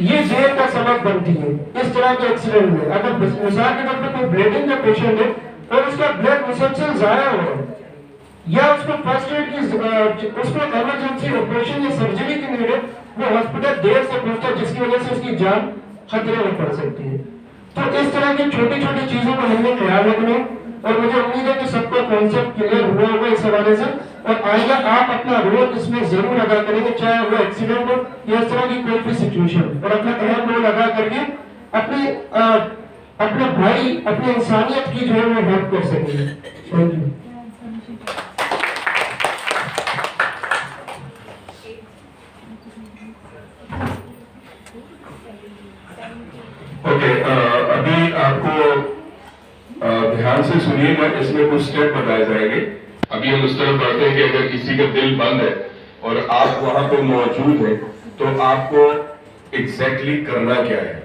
ये जेल का सबब बनती है इस तरह के एक्सीडेंट में। अगर मिसाल के तौर पर कोई ब्लीडिंग का पेशेंट है और उसका ब्लड मुसलसल जाया हो रहा है या उसको फर्स्ट एड की उसको इमरजेंसी ऑपरेशन या सर्जरी की नीड है, वो हॉस्पिटल देर से पहुंचता जिसकी वजह से उसकी जान खतरे में पड़ सकती है। तो इस तरह की छोटी छोटी चीजों को हमें ख्याल रखना है, और मुझे उम्मीद है कि सबका कॉन्सेप्ट क्लियर हुआ होगा इस हवाले से, और आइंदा आप अपना रोल इसमें जरूर अदा करेंगे, चाहे वो एक्सीडेंट हो या इस तरह की कोई भी सिचुएशन, और अपना अहम रोल अदा करके अपने भाई, अपनी इंसानियत की जो है वो हेल्प कर सकेंगे। Thank you. ओके, अभी आपको ध्यान से सुनिएगा, इसमें कुछ स्टेप बताए जाएंगे। अभी हम उस तरफ बढ़ते हैं कि अगर किसी का दिल बंद है और आप वहां पे मौजूद हैं तो आपको एग्जैक्टली करना क्या है।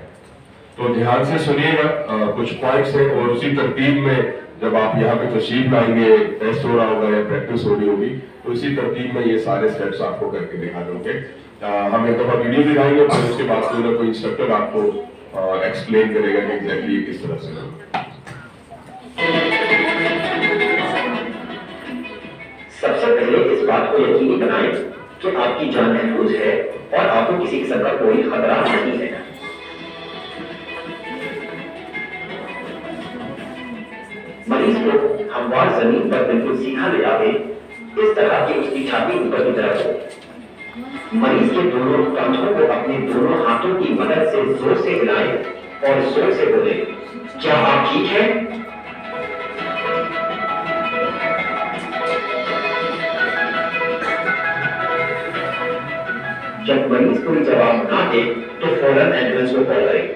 तो ध्यान से सुनिएगा, कुछ पॉइंट्स हैं और उसी तरतीब में जब आप यहाँ पे तशरीफ लाएंगे, टेस्ट हो रहा होगा या प्रैक्टिस हो रही होगी, तो इसी तरतीब में ये सारे स्टेप्स आपको करके दिखा दोगे। हम एक दफा वीडियो दिखाएंगे, फिर उसके बाद कोई ना कोई इंस्ट्रक्टर आपको एक्सप्लेन करेगा कि एग्जैक्टली किस तरह से होगा। सबसे पहले इस बात को यकीनी बनाएं कि आपकी जान महफूज है और आपको किसी किस्म का कोई खतरा नहीं है। मरीज को हमवार जमीन पर बिल्कुल सीधा ले जाते, इस तरह की उसकी छाती ऊपर की तरफ हो। मरीज के दोनों कंधों को अपने दोनों हाथों की मदद से जोर से हिलाएं और जोर से बोले, क्या आप ठीक हैं? जब मरीज कोई जवाब ना दे तो फौरन एम्बुलेंस को कॉल करें।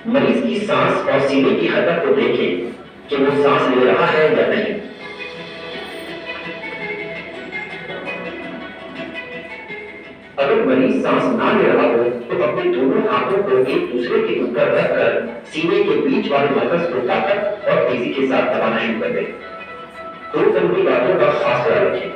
मरीज की सांस और सीने की हरकत को देखें कि वो सांस ले रहा है या नहीं। मरीज सांस ना ले रहा हो तो अपने दोनों हाथों को एक दूसरे के ऊपर रखकर सीने के बीच वाले मर्कज को ताकत और तेजी के साथ दबाना शुरू कर दें। दो जरूरी बातों का खास ख्याल रखें।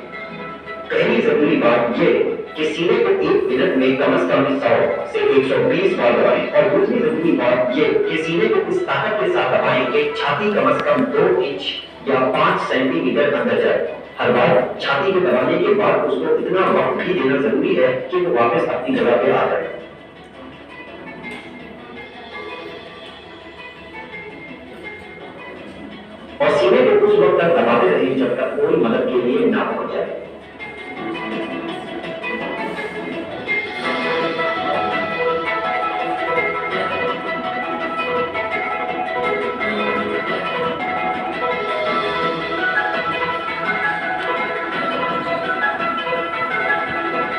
पहली जरूरी बात ये कि सीने को 1 मिनट में कम से कम 100 से 120 बार दबाएं और दूसरी जरूरी बात ये कि सीने को इस ताकत के साथ दबाएं कि छाती कम से कम 2 इंच या 5 सेंटीमीटर अंदर जाए। हर बार छाती को दबाने के बाद उसको इतना वक्त भी देना जरूरी है कि वो वापस अपनी जगह पे आ जाए। और सीने को कुछ वक्त तक दबाते रहिए जब तक कोई मदद के लिए ना पहुंच जाए।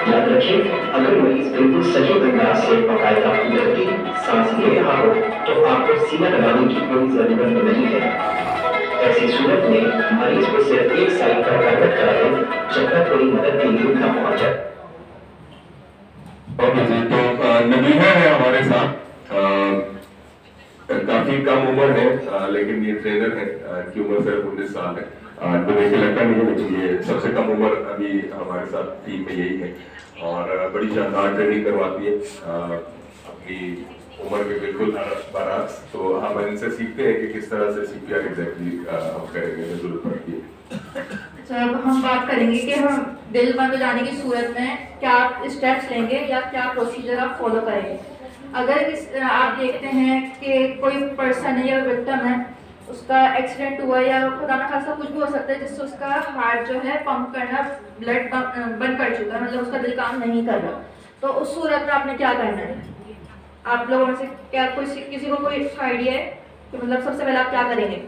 याद रखें, अगर मरीज बिल्कुल सही अंदाज से बाकायदा कुदरती सांस ले रहा हो तो आपको सीना लगाने की कोई जरूरत नहीं है। ऐसी सूरत में मरीज को सिर्फ एक साइड पर कन्वर्ट करा दें जब तक कोई मदद के लिए न पहुंच जाए। ओके जी, तो नबीहा है हमारे साथ। काफी कम उम्र है लेकिन ये ट्रेनर है की उम्र सिर्फ 19 साल है। तो मुझे लगता नहीं है लेकिन ये सबसे कम उम्र अभी हमारे साथ टीम में यही है और बड़ी शानदार ट्रेनिंग करवाती है अपनी उम्र के बिल्कुल बराबर। तो हम इनसे सीखते हैं कि किस तरह से CPR एग्जैक्टली हम करेंगे जरूरत पड़ती है। जब हम बात करेंगे कि हम दिल बंद हो जाने की सूरत में क्या स्टेप्स लेंगे या क्या प्रोसीजर आप फॉलो करेंगे। अगर आप देखते हैं कि कोई पर्सन है या विक्टिम है, उसका एक्सीडेंट हुआ या खुदा ना खासा कुछ भी हो सकता है जिससे उसका हार्ट जो है पंप करना ब्लड बंद कर चुका है, मतलब उसका दिल काम नहीं कर रहा, तो उस सूरत में आपने क्या करना है। आप लोगों में से क्या किसी को कोई आइडिया है कि मतलब सबसे पहले आप क्या करेंगे?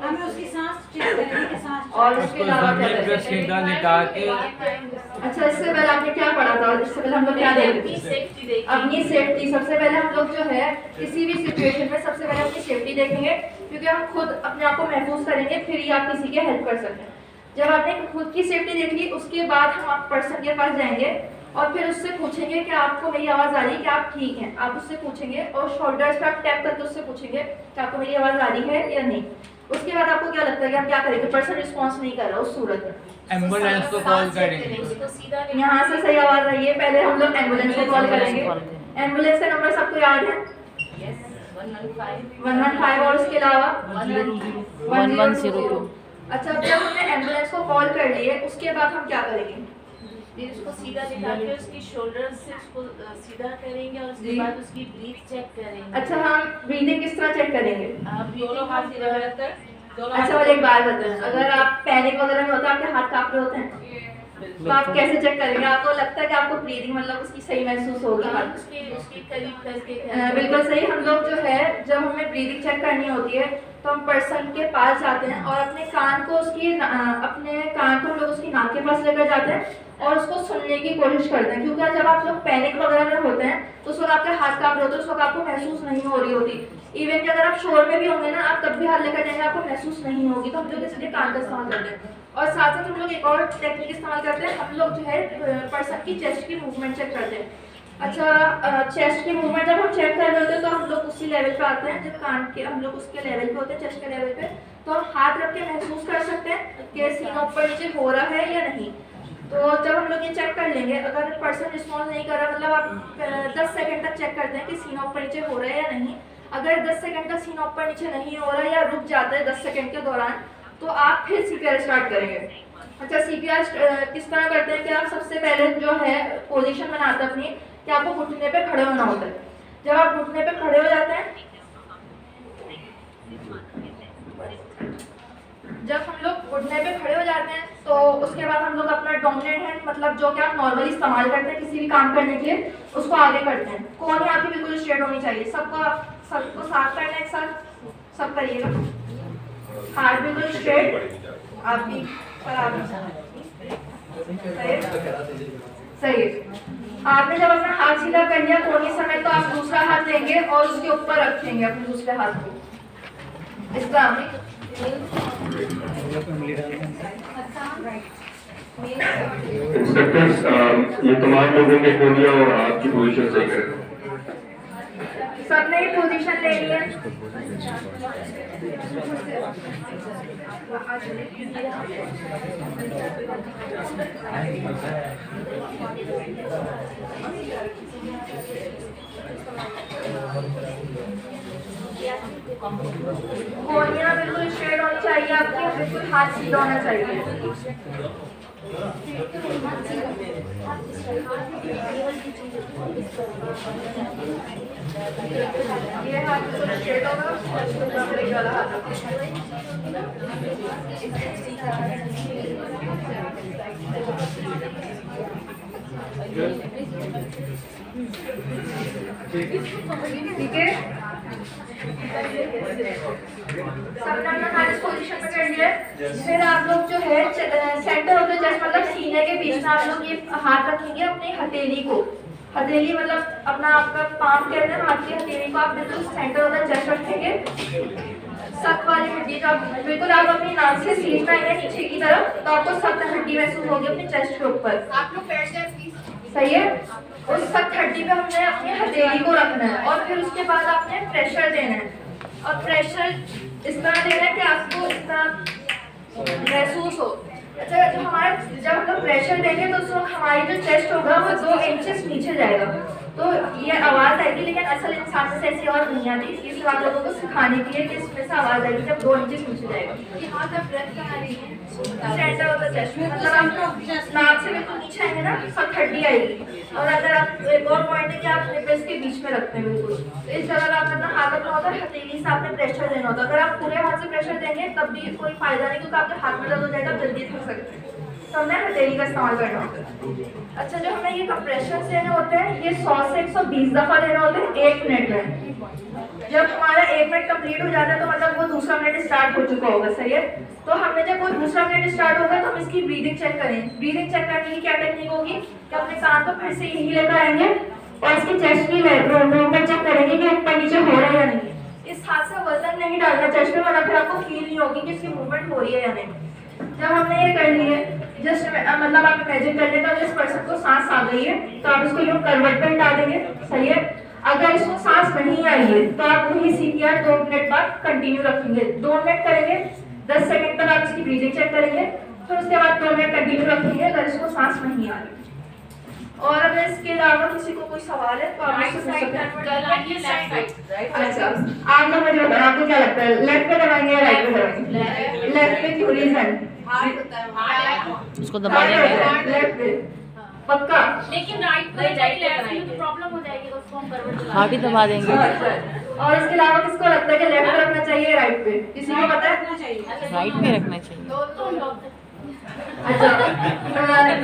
हमें उसकी सांस चेक करेंगे कि सांस और उसके अलावा क्या करेंगे? अच्छा, इससे पहले आपने क्या पढ़ा था? इससे पहले हम लोग क्या देखेंगे? अपनी सेफ्टी। सबसे पहले हम लोग जो है किसी भी सिचुएशन में सबसे पहले अपनी सेफ्टी देखेंगे, क्योंकि हम खुद अपने आप को महफूज करेंगे फिर ही आप किसी की हेल्प कर सकते हैं। जब आपने खुद की सेफ्टी देख ली उसके बाद हम आप पर्सन के पास जाएंगे और फिर उससे पूछेंगे कि आपको मेरी आवाज़ आ रही है, कि आप ठीक हैं। आप उससे पूछेंगे और शोल्डर्स पे आप टैप करके उससे पूछेंगे कि आपको मेरी आवाज़ आ रही है या नहीं। उसके बाद आपको क्या लगता है कि हम क्या करेंगे? पर्सन रिस्पॉन्स नहीं कर रहा उस सूरत में एम्बुलेंस को कॉल करेंगे। यहाँ से सही आवाज़ आई है, पहले हम लोग एम्बुलेंस को कॉल करेंगे। एम्बुलेंस का नंबर सबको याद है? 115 और उसके अलावा 1102। अच्छा, जब हमने एम्बुलेंस को कॉल कर लिए उसके बाद हम क्या करेंगे? उसको सीधा दिखा के उसकी शोल्डर से उसको सीधा करेंगे और उसके बाद उसकी ब्रीथ चेक करेंगे। अच्छा, हम ब्रीदिंग किस तरह चेक करेंगे? आप दोनों हाथ लगाकर अच्छा, मुझे एक बात बताएं, अगर आप पैनिक वगैरह में होता है आपके हाथ कांप रहे होते हैं तो आप कैसे चेक करेंगे? आपको लगता है कि आपको ब्रीदिंग मतलब उसकी सही महसूस होगी? उसके करीब करके बिल्कुल सही। हम लोग जो है जब हमें ब्रीदिंग चेक करनी होती है तो हम पर्सन के पास जाते हैं और अपने कान को हम लोग उसकी नाक के पास लेकर जाते हैं और उसको सुनने की कोशिश करते हैं, क्योंकि जब आप लोग पैनिक वगैरह में होते हैं तो उस वक्त आपके हाथ कांप रहे होते हैं, उस वक्त आपको महसूस नहीं हो रही होती। इवन कि अगर आप शोर में भी होंगे ना, आप तब भी हाथ लेकर जाएंगे आपको महसूस नहीं होगी। तो हम लोग इसलिए कान का इस्तेमाल करते हैं। और साथ साथ हम लोग एक और टेक्निक इस्तेमाल करते हैं, हम लोग जो है पर्सन की चेस्ट की मूवमेंट चेक करते हैं। अच्छा, चेस्ट की मूवमेंट जब हम चेक कर रहे होते हैं तो हम लोग उसी लेवल पे आते हैं जब कान के हम लोग उसके लेवल पे होते हैं, चेस्ट के लेवल पे। तो हम हाथ रख के महसूस कर सकते हैं कि सीना ऊपर नीचे हो रहा है या नहीं। तो जब हम लोग ये चेक कर लेंगे, अगर पर्सन रिस्पॉन्स नहीं कर रहा, मतलब आप 10 सेकंड तक चेक करते हैं कि सीना ऊपर नीचे हो रहा है या नहीं। अगर 10 सेकंड तक सीना ऊपर नीचे नहीं हो रहा या रुक जाता है 10 सेकंड के दौरान, तो आप फिर CPR स्टार्ट करेंगे। अच्छा, CPR किस तरह करते हैं कि आप सबसे पहले जो है पोजीशन बनाते हैं अपनी कि आपको घुटने पे खड़े होना होता है। जब आप घुटने पे खड़े हो जाते हैं, जब हम लोग घुटने पे खड़े हो जाते हैं तो उसके बाद हम लोग अपना डोमिनेंट हैंड, मतलब जो कि आप नॉर्मली इस्तेमाल करते हैं किसी भी काम करने के लिए, उसको आगे करते हैं। कोहनी आपकी बिल्कुल स्ट्रेट होनी चाहिए। सबको साफ करना है एक साथ, सब करिएगा। हाथ बिल्कुल स्ट्रेट, आपकी सही है। आपने जब अपना हाथ सीधा कर लिया कोहनी समेत, तो आप दूसरा हाथ लेंगे और उसके ऊपर रखेंगे अपने दूसरे हाथ को इस तरह। इंस्ट्रक्टर्स ये तमाम लोगों ने खोलिया और आपकी पोजीशन सही करें। सबने पोजीशन ले ली है। कोनिया बिल्कुल स्ट्रेट होनी चाहिए आपकी, बिल्कुल हाथ सीधा होना चाहिए। ये हाथ बिल्कुल स्ट्रेट होगा, ये वाला हाथ ठीक है। सबने अपना हाथ इस पोजीशन पे कर लिया। फिर आप लोग जो है सेंटर ऑफ द चेस्ट मतलब सीने के बीच में आप लोग ये हाथ रखेंगे अपनी हथेली को। हथेली मतलब अपना आपका पाम कहते हैं, हाथ की हथेली को आप बिल्कुल सेंटर ऑफ द चेस्ट रखेंगे। सख्त वाली हड्डी जो आप बिल्कुल आप अपनी नाक से सीट में आएंगे नीचे की तरफ, तो आपको सख्त हड्डी महसूस होगी अपने चेस्ट के ऊपर। आप लोग बैठ जाए प्लीज। सही है। उस सख्त हड्डी पे हमने अपनी हथेली को रखना है और फिर उसके बाद आपने प्रेशर देना है। और प्रेशर इस तरह देना है कि आपको इस तरह महसूस हो। अच्छा, जब हम लोग प्रेशर देंगे तो उस वक्त हमारी जो चेस्ट होगा वो 2 इंचेस नीचे जाएगा। तो ये आवाज़ आएगी, लेकिन असल इंसान से ऐसी आवाज़ नहीं आती। इसलिए आप लोगों को सिखाने के लिए कि इसमें से आवाज़ आएगी जब 2 इंचेस नीचे जाएगा। सेंटर ऑफ द चेस्ट मतलब आप नाक से बिल्कुल नीचे आएंगे ना, सब हड्डी आएगी। और अगर आप एक और पॉइंट है कि आप निपल्स के बीच में रखते हैं बिल्कुल, तो इस जगह आप अपना हाथ रखना होता है, हथेली से आपने प्रेशर देना होता है। अगर आप पूरे हाथ से प्रेशर देंगे तब भी कोई फायदा नहीं, क्योंकि आपके हाथ में दर्द हो जाएगा, जल्दी थक सकते हैं। तो हमें हथेली का इस्तेमाल करना होता है। अच्छा, जो हमें ये कंप्रेशन देने होते हैं ये 100 से 120 दफा देने होते हैं 1 मिनट में। जब हमारा 1 मिनट कंप्लीट हो जाता है तो मतलब वो दूसरा मिनट स्टार्ट हो चुका होगा। सही है। तो हमने जब वो दूसरा मिनट स्टार्ट होगा तो हम इसकी ब्रीदिंग चेक करें। ब्रीदिंग चेक करने की क्या टेक्निक होगी कि अपने कान को फिर से यही लेकर आएंगे और इसकी चेस्ट की मूवमेंट चेक करेंगे कि ऊपर नीचे हो रहा है या नहीं। इस हाथ से वजन नहीं डालना चेस्ट में, वरना फिर आपको फील नहीं होगी कि इसकी मूवमेंट हो रही है या नहीं। जब हमने ये कर ली है, जस्ट मतलब आप इमेजिन कर लेते हो जिस पर्सन को सांस आ गई है तो आप इसको यूँ करवट पे हटा देंगे। सही है। अगर इसको सांस नहीं आई है तो आप वही CPR 2 मिनट बाद कंटिन्यू रखेंगे। 2 मिनट करेंगे, 10 सेकंड तक आप इसकी ब्रीदिंग चेक करेंगे, फिर उसके बाद 2 मिनट कंटिन्यू रखेंगे अगर इसको सांस नहीं आ रही। और अगर इसके अलावा किसी को कोई सवाल है तो आप मुझसे पूछ सकते हैं। अच्छा, आप लोग मुझे बताओ आपको क्या लगता है, लेफ्ट पे दबाएंगे या राइट पे दबाएंगे? लेफ्ट पे क्यों? रीजन उसको दबा देंगे। लेफ्ट पे पक्का। लेकिन राइट पे तो प्रॉब्लम हो जाएगी, उसको हम करवट चला हाथ ही दबा देंगे। और इसके अलावा किसको लगता है कि लेफ्ट पे रखना चाहिए राइट पे? किसी को पता है? राइट पे रखना चाहिए। अच्छा,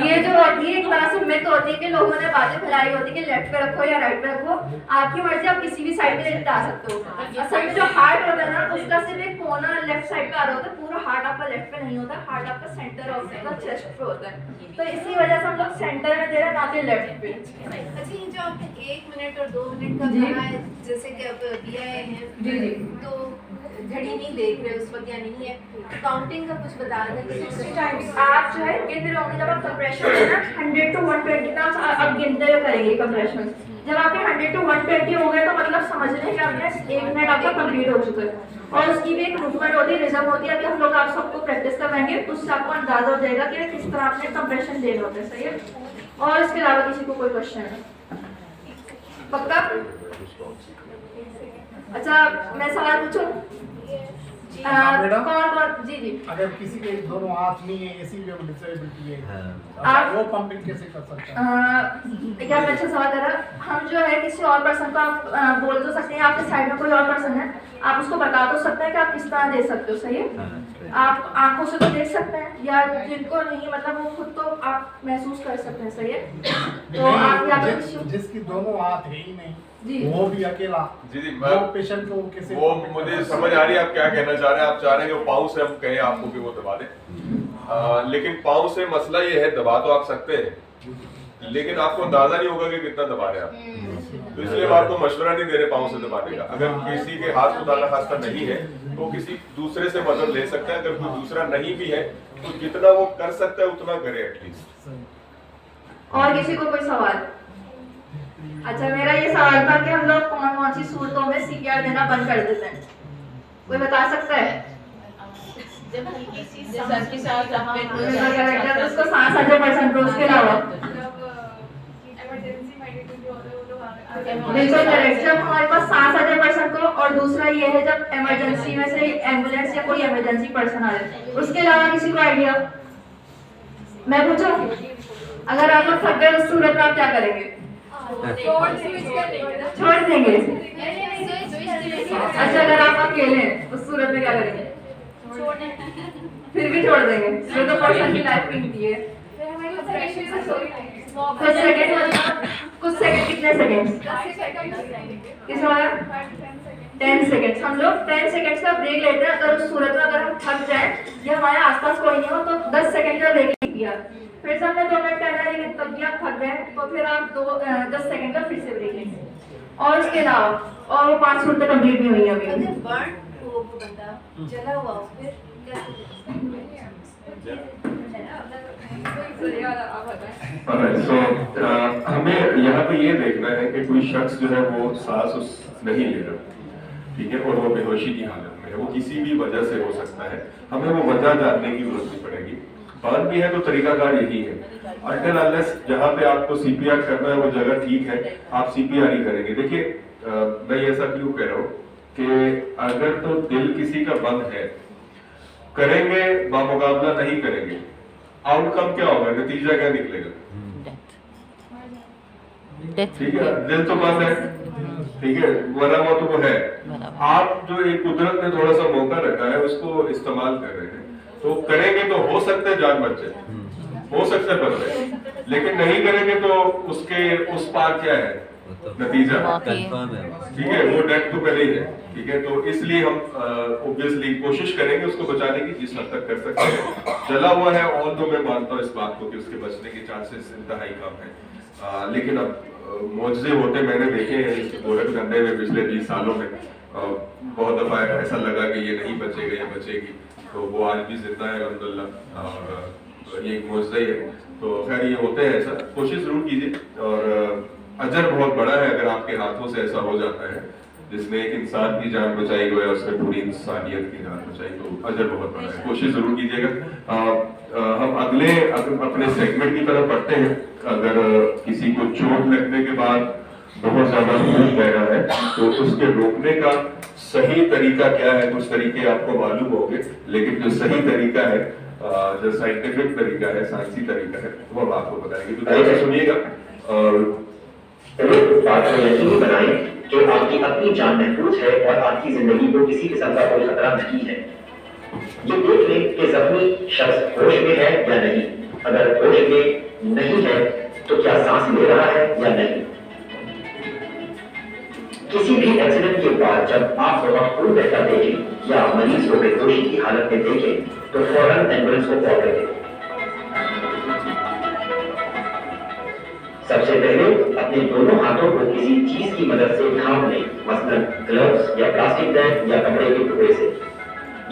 ये जो होती है एक तरह से मिथ होती है कि लोगों ने बातें फैलाई होती है कि लेफ्ट पे रखो या राइट पे रखो। आपकी मर्जी, आप किसी भी साइड पे लेटा सकते हो। असल में जो हार्ट होता है ना उसका सिर्फ एक कोना लेफ्ट साइड पे आ रहा होता है, पूरा हार्ट आपका लेफ्ट पे नहीं होता, हार्ट आपका सेंटर ऑफ द चेस्ट पे होता है। तो इसी वजह से हम लोग सेंटर में दे रहे हैं ना कि लेफ्ट पे। अच्छा, ये जो आपने 1 मिनट और 2 मिनट का कहा है, जैसे कि अब दिया है जी जी, तो घड़ी नहीं देख रहे उस वक्त या नहीं है, काउंटिंग का कुछ बता दें कि 60 टाइम्स आप जो है गिनते रहोगे। जब आप कंप्रेशन ना 100 to 120 ना आप गिनते हुए करेंगे कंप्रेशन। जब आपके 100 to 120 हो गए तो मतलब समझ लें कि आपने 1 मिनट आपका कंप्लीट हो चुका है। और उसकी भी एक मूवमेंट होती है, रिजम होती है। अभी हम लोग आप सबको प्रैक्टिस करवाएंगे तो उससे आपको अंदाजा हो जाएगा कि किस तरह आपने कंप्रेशन देना होता है। सही है। और इसके अलावा किसी को कोई क्वेश्चन है? पक्का? अच्छा, मैं सवाल पूछूं? कौन जी जी, अगर किसी के दोनों हाथ नहीं है, ऐसी डिसेबिलिटी है, आप वो पंपिंग कैसे कर सकते हैं? क्या अच्छा सवाल करा। हम जो है किसी और पर्सन को आप बोल तो सकते हैं, आपके साइड में कोई और पर्सन है, आप उसको बता तो सकते हैं कि आप किस तरह दे सकते हो। सही है। आप आंखों से तो देख सकते हैं, या जिनको नहीं मतलब वो खुद तो आप महसूस कर सकते हैं। सही है। तो आप या जिसकी दोनों हाथ है ही नहीं जी, वो भी अकेला जी जी, वो पेशेंट को कैसे? वो मुझे समझ आ रही है आप क्या कहना चाह रहे हैं। आप चाह रहे हैं कि वो पाँव से हम कहें आपको कि वो दबा दें, लेकिन पाँव से मसला ये है, दबा तो आप सकते हैं लेकिन आपको अंदाजा नहीं होगा कि कितना दबा रहे हैं आप। तो इसलिए मैं आपको मशवरा नहीं दे रहे पाँव से दबाने का। अगर किसी के हाथ खुदा खास्ता नहीं है तो किसी दूसरे से मदद ले सकता है। अगर कोई दूसरा नहीं भी है तो जितना वो कर सकता है उतना करे एटलीस्ट। और किसी को कोई सवाल? अच्छा, मेरा ये सवाल था कि हम लोग कौन कौन सी सूरतों में CPR देना बंद कर देते हैं? कोई बता सकता है? सर के साथ उसको सांस आते परसेंट, उसके अलावा बिल्कुल करेक्ट। जब हमारे पास सांस आते पर्सन को, और दूसरा ये है जब इमरजेंसी में से एम्बुलेंस या कोई इमरजेंसी पर्सन आ जाए। उसके अलावा किसी को आइडिया? मैं पूछूं, अगर आप लोग थक गए उस सूरत में आप क्या करेंगे? छोड़ देंगे। अच्छा, अगर आप अकेले हैं उस सूरत में क्या करेंगे? फिर भी छोड़ देंगे। ये तो पर्सन की लाइफ कीमती है। कुछ सेकंड कितने सेकंड? किस वाला? 10 सेकंड। हम लोग 10 सेकंड का ब्रेक लेते हैं। अगर उस सूरत में अगर हम थक जाए या हमारे आसपास कोई नहीं हो तो 10 सेकंड का ब्रेक किया। फिर से हमने 2 मिनट करना है, लेकिन तब भी आप थक गए तो फिर आप 10 सेकंड का फिर से ब्रेक लेंगे। और उसके अलावा और वो 5 सूरतें कंप्लीट नहीं हुई अभी। अगर बर्न हो बंदा जला हुआ हो फिर क्या? सो हमें यहाँ पे ये देखना है कि कोई शख्स जो है वो सांस नहीं ले रहा, ठीक है, और वो बेहोशी की हालत में है। वो किसी भी वजह से हो सकता है, हमें वो वजह जानने की जरूरत नहीं पड़ेगी। बर्न भी है तो तरीकाकार यही है, अनटिल अनलेस जहाँ पे आपको CPR करना है वो जगह ठीक है, आप CPR ही करेंगे। देखिए मैं ऐसा क्यों कह रहा हूँ कि अगर तो दिल किसी का बंद है, करेंगे बामुकाबला नहीं करेंगे, आउटकम क्या होगा, नतीजा क्या निकलेगा? ठीक है, दिल तो बंद है, ठीक है, मरा हुआ तो वो है। आप जो एक कुदरत ने थोड़ा सा मौका रखा है उसको इस्तेमाल कर रहे हैं, तो करेंगे तो हो सकता है जान बच जाए, हो सकता है बच जाए, लेकिन नहीं करेंगे तो उसके उस पार क्या है नतीजा, ठीक है, वो डेथ तो पहले ही है, ठीक है। तो इसलिए हम ऑब्वियसली कोशिश करेंगे उसको बचाने की जिस हद तक कर सकते हैं। जला हुआ है और तो मैं मानता हूँ इस बात को कि उसके बचने के चांसेस इंतहाई कम है, लेकिन अब मौजज़े होते मैंने देखे हैं इस गोरखधंधे में पिछले 20 सालों में। बहुत दफा ऐसा लगा कि ये नहीं बचेगा, ये बचेगी, तो वो आज भी जिंदा है अल्हम्दुलिल्लाह, और ये एक मौजज़ा ही है। तो खैर ये होते हैं, ऐसा कोशिश जरूर कीजिए। और अजर बहुत बड़ा है अगर आपके हाथों से ऐसा हो जाता है, जिसने एक इंसान की जान बचाई हो या उसने पूरी इंसानियत की जान बचाई, तो अजर बहुत बड़ा है, कोशिश जरूर कीजिएगा। हम अगले अपने सेगमेंट की तरफ बढ़ते हैं। अगर किसी को चोट लगने के बाद बहुत ज्यादा खून बह रहा है तो उसके रोकने का सही तरीका क्या है? कुछ तरीके आपको मालूम होंगे, लेकिन जो सही तरीका है, जो साइंटिफिक तरीका है, साइंसी तरीका है, वो हम आपको बताएंगे। तो ध्यान से सुनिएगा और बात को यकीनी बनाएं कि आपकी अपनी जान महफूज है और आपकी जिंदगी को किसी किस्म का कोई खतरा नहीं है। ये देख लें कि जख्मी शख्स होश में है या नहीं। अगर होश में नहीं है तो क्या सांस ले रहा है या नहीं। किसी भी एक्सीडेंट के बाद जब आप बहुत खून बहता देखें या मरीज को बेहोशी की हालत में देखें तो फौरन एम्बुलेंस को कॉल करें। सबसे पहले अपने दोनों हाथों को किसी चीज की मदद से ढांप लें, मसलन ग्लव्स या प्लास्टिक बैग या कपड़े के टुकड़े से।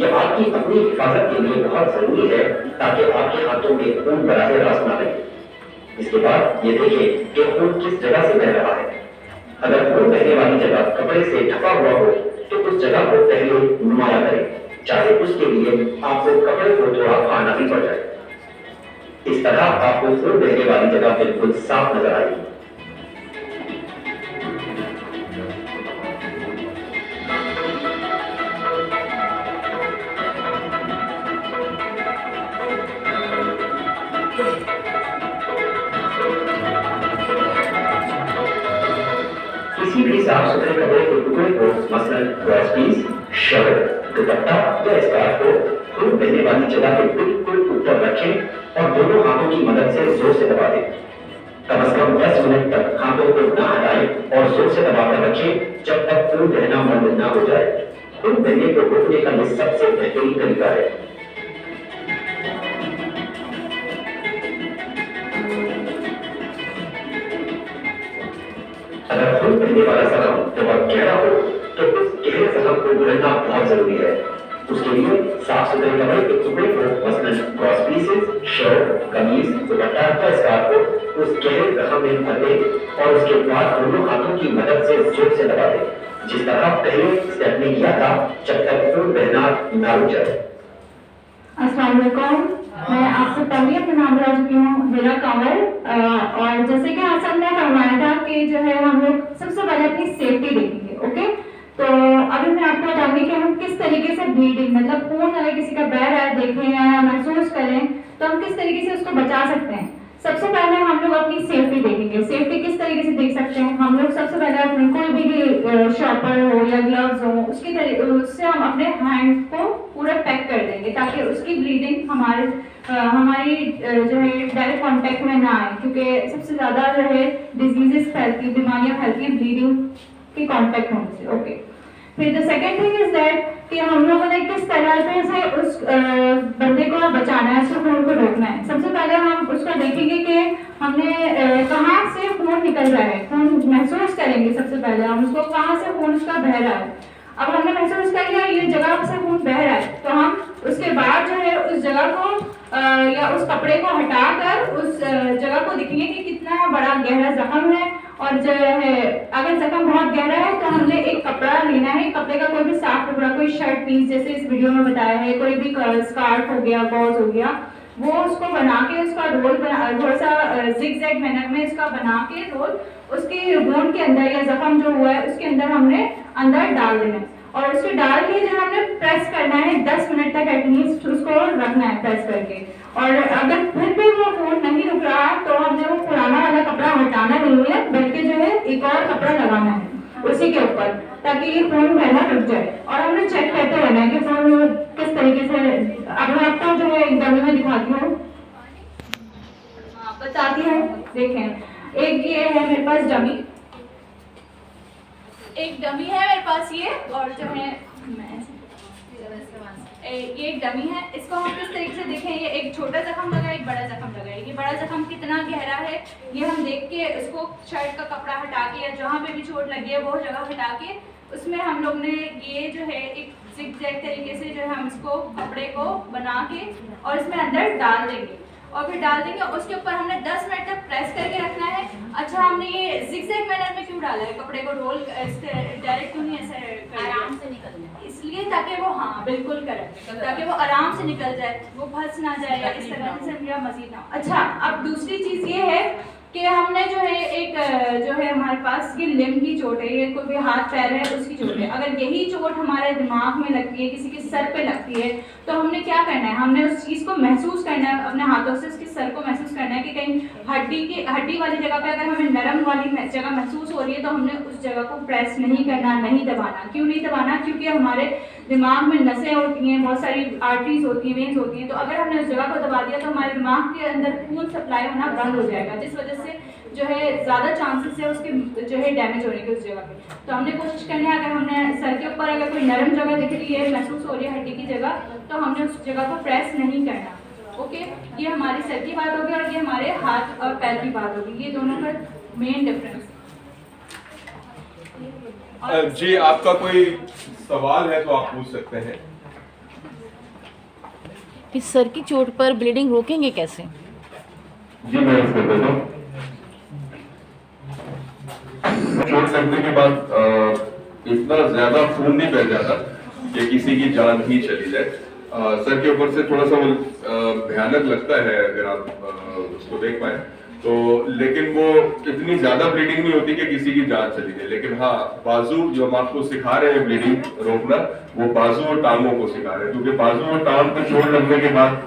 यह आपकी अपनी हिफाजत के लिए बहुत जरूरी है ताकि आपके हाथों में खून बराह रास्त ना लगे। इसके बाद ये देखें कि खून किस जगह से बह रहा है। अगर खून बहने वाली जगह कपड़े से ढका हुआ हो तो उस जगह को पहले नुमाया करें, चाहे उसके लिए आपको कपड़े को थोड़ा फाड़ना भी पड़ जाए। इस तरह आपको खून बहने वाली जगह बिल्कुल साफ नजर आएगी। किसी भी साफ सुथरे कपड़े के टुकड़े को, मसलन क्रॉस पीस, शर्ट, दुपट्टा या स्कार्फ को खून बहने वाली जगह के बिल्कुल ऊपर रखें और दोनों हाथों की मदद से जोर से दबा दें। कम से कम 10 मिनट तक हाथों को ना हटाएं और जोर से दबाकर रखें जब तक खून बहना बंद ना हो जाए। खून बहने को रोकने का ये सबसे बेहतरीन तरीका है। रहने वाला जख्म बहुत गहरा हो तो उस गहरे जख्म को भरना बहुत जरूरी है। उसके लिए साफ सुथरे कपड़े के टुकड़े को मसलन क्रॉस पीसेस, शर्ट, कमीज, दुपट्टा या स्कार्फ को उस गहरे जख्म में भर दे और उसके बाद दोनों हाथों की मदद से जोर से दबा दे, जिस तरह पहले स्टेप में किया था, जब तक खून बहना ना रुक जाए। अस्सलाम वालेकुम, मैं आपसे पहले अपना नाम बता चुकी हूँ, हिरा कंवर। और जैसे कि हासन ने फरमाया था कि जो है हम लोग सबसे पहले अपनी सेफ्टी देखेंगे। ओके, तो अभी मैं आपको बताऊंगी कि हम किस तरीके से ब्लीडिंग, मतलब खून अगर किसी का बह रहा है देखें या महसूस करें तो हम किस तरीके से उसको बचा सकते हैं। सबसे पहले हम लोग अपनी सेफ्टी देखेंगे। सेफ्टी किस तरीके से देख सकते हैं, हम लोग सबसे पहले अपने कोई भी शॉपर हो या ग्लव्स हो उससे हम अपने हैंड को पूरा पैक कर देंगे ताकि उसकी ब्लीडिंग हमारी जो है डायरेक्ट कांटेक्ट में ना आए, क्योंकि सबसे ज्यादा जो है डिजीजेस फैलती, बीमारियां फैलती हैं ब्लीडिंग के कांटेक्ट होने से। ओके, फिर the second thing is that कि हम लोगों ने किस तरह से उस बंदे को बचाना है, उसको खून को रोकना है। सबसे पहले हम उसको देखेंगे कि हमने कहाँ से खून निकल रहा है, खून महसूस करेंगे। सबसे पहले हम उसको कहाँ से खून उसका बह रहा है। अब हमने महसूस कर लिया ये जगह से खून बह रहा है, तो हम उसके बाद जो है उस जगह को या उस कपड़े को हटाकर उस जगह को देखेंगे कि कितना बड़ा गहरा जख्म है। और जो है अगर जख्म बहुत गहरा है तो हमने एक कपड़ा लेना है, कपड़े का कोई भी साफ टुकड़ा, कोई शर्ट पीस जैसे इस वीडियो में बताया है, कोई भी स्कार्फ हो गया, गॉज हो गया, वो उसको बना के उसका रोल थोड़ा सा जिगजैग मैनर में इसका बना के रोल उसके बोन के अंदर या जख्म जो हुआ है उसके अंदर हमने अंदर डाल देना है। और उसके डाल के जो हमने प्रेस करना है 10 मिनट तक एटलीस्ट उसको रखना है प्रेस करके। और अगर फिर भी वो खून नहीं रुक रहा तो हमने वो पुराना वाला कपड़ा हटाना नहीं है, बल्कि जो है एक और कपड़ा लगाना है उसी के ऊपर ताकि ये खून बहना रुक जाए। और हमने चेक करते रहना है कि खून किस तरीके से। अब मैं आपको जो है एक डमी में दिखाती हूँ, बताती हूँ। देखें, एक ये है मेरे पास डमी, एक डमी है मेरे पास ये, और जो है ये एक डमी है। इसको हम किस तरीके से देखें, ये एक छोटा जख्म लगा है, एक बड़ा जख्म लगा है। ये बड़ा जख्म कितना गहरा है ये हम देख के उसको शर्ट का कपड़ा हटा के या जहाँ पे भी चोट लगी है वो जगह हटा के उसमें हम लोग ने ये जो है एक जिगजैग तरीके से जो है हम इसको कपड़े को बना के और इसमें अंदर डाल देंगे और फिर डाल देंगे। उसके ऊपर हमने 10 मिनट तक प्रेस करके रखना है। अच्छा, हमने ये जिगजैग मैनर में क्यों डाला है, कपड़े को रोल डायरेक्ट क्यों नहीं ऐसे आराम से निकल जाए, इसलिए ताकि वो, हाँ बिल्कुल करेक्ट, ताकि वो आराम से निकल जाए, वो फंस ना जाए या इस तरह से मजीद ना। अच्छा, अब दूसरी चीज़ ये है कि हमने जो है एक जो है हमारे पास ये लिम्ब की चोट है, ये कोई भी हाथ पैर है उसकी चोट है। अगर यही चोट हमारे दिमाग में लगती है, किसी के सर पे लगती है, तो हमने क्या करना है, हमने उस चीज़ को महसूस करना है अपने हाथों से, उसके सर को महसूस करना है कि कहीं हड्डी वाली जगह पे अगर हमें नरम वाली जगह महसूस हो रही है तो हमने उस जगह को प्रेस नहीं करना, नहीं दबाना। क्यों नहीं दबाना, क्योंकि हमारे दिमाग में नसें होती हैं, बहुत सारी आर्टरीज होती हैं, वेन्स होती हैं, तो अगर हमने उस जगह को दबा दिया तो हमारे दिमाग के अंदर खून सप्लाई होना बंद हो जाएगा, जिस वजह से जो है ज़्यादा चांसेस है उसके जो है डैमेज होने के उस जगह पे। तो हमने कोशिश करनी है, अगर हमने सर के ऊपर अगर कोई नरम जगह दिख रही है, महसूस हो रही है हड्डी की जगह, तो हमने उस जगह को प्रेस नहीं करना। ओके, ये हमारी सर की बात होगी और ये हमारे हाथ और पैर की बात होगी, ये दोनों का मेन डिफरेंस। जी, आपका कोई सवाल है तो आप पूछ सकते हैं। इस सर की चोट पर ब्लीडिंग रोकेंगे कैसे? जी, मैं इसको देता हूँ। चोट लगने के बाद इतना ज्यादा खून नहीं बह जाता कि किसी की जान ही चली जाए। सर के ऊपर से थोड़ा सा भयानक लगता है अगर आप उसको देख पाए तो, लेकिन वो इतनी ज्यादा ब्लीडिंग नहीं होती कि किसी की जान चली जाए। लेकिन हाँ, बाजू जो हम आपको सिखा रहे हैं ब्लीडिंग रोकना, वो बाजू और टांगों को सिखा रहे हैं, क्योंकि बाजू और टांग पे चोट लगने के बाद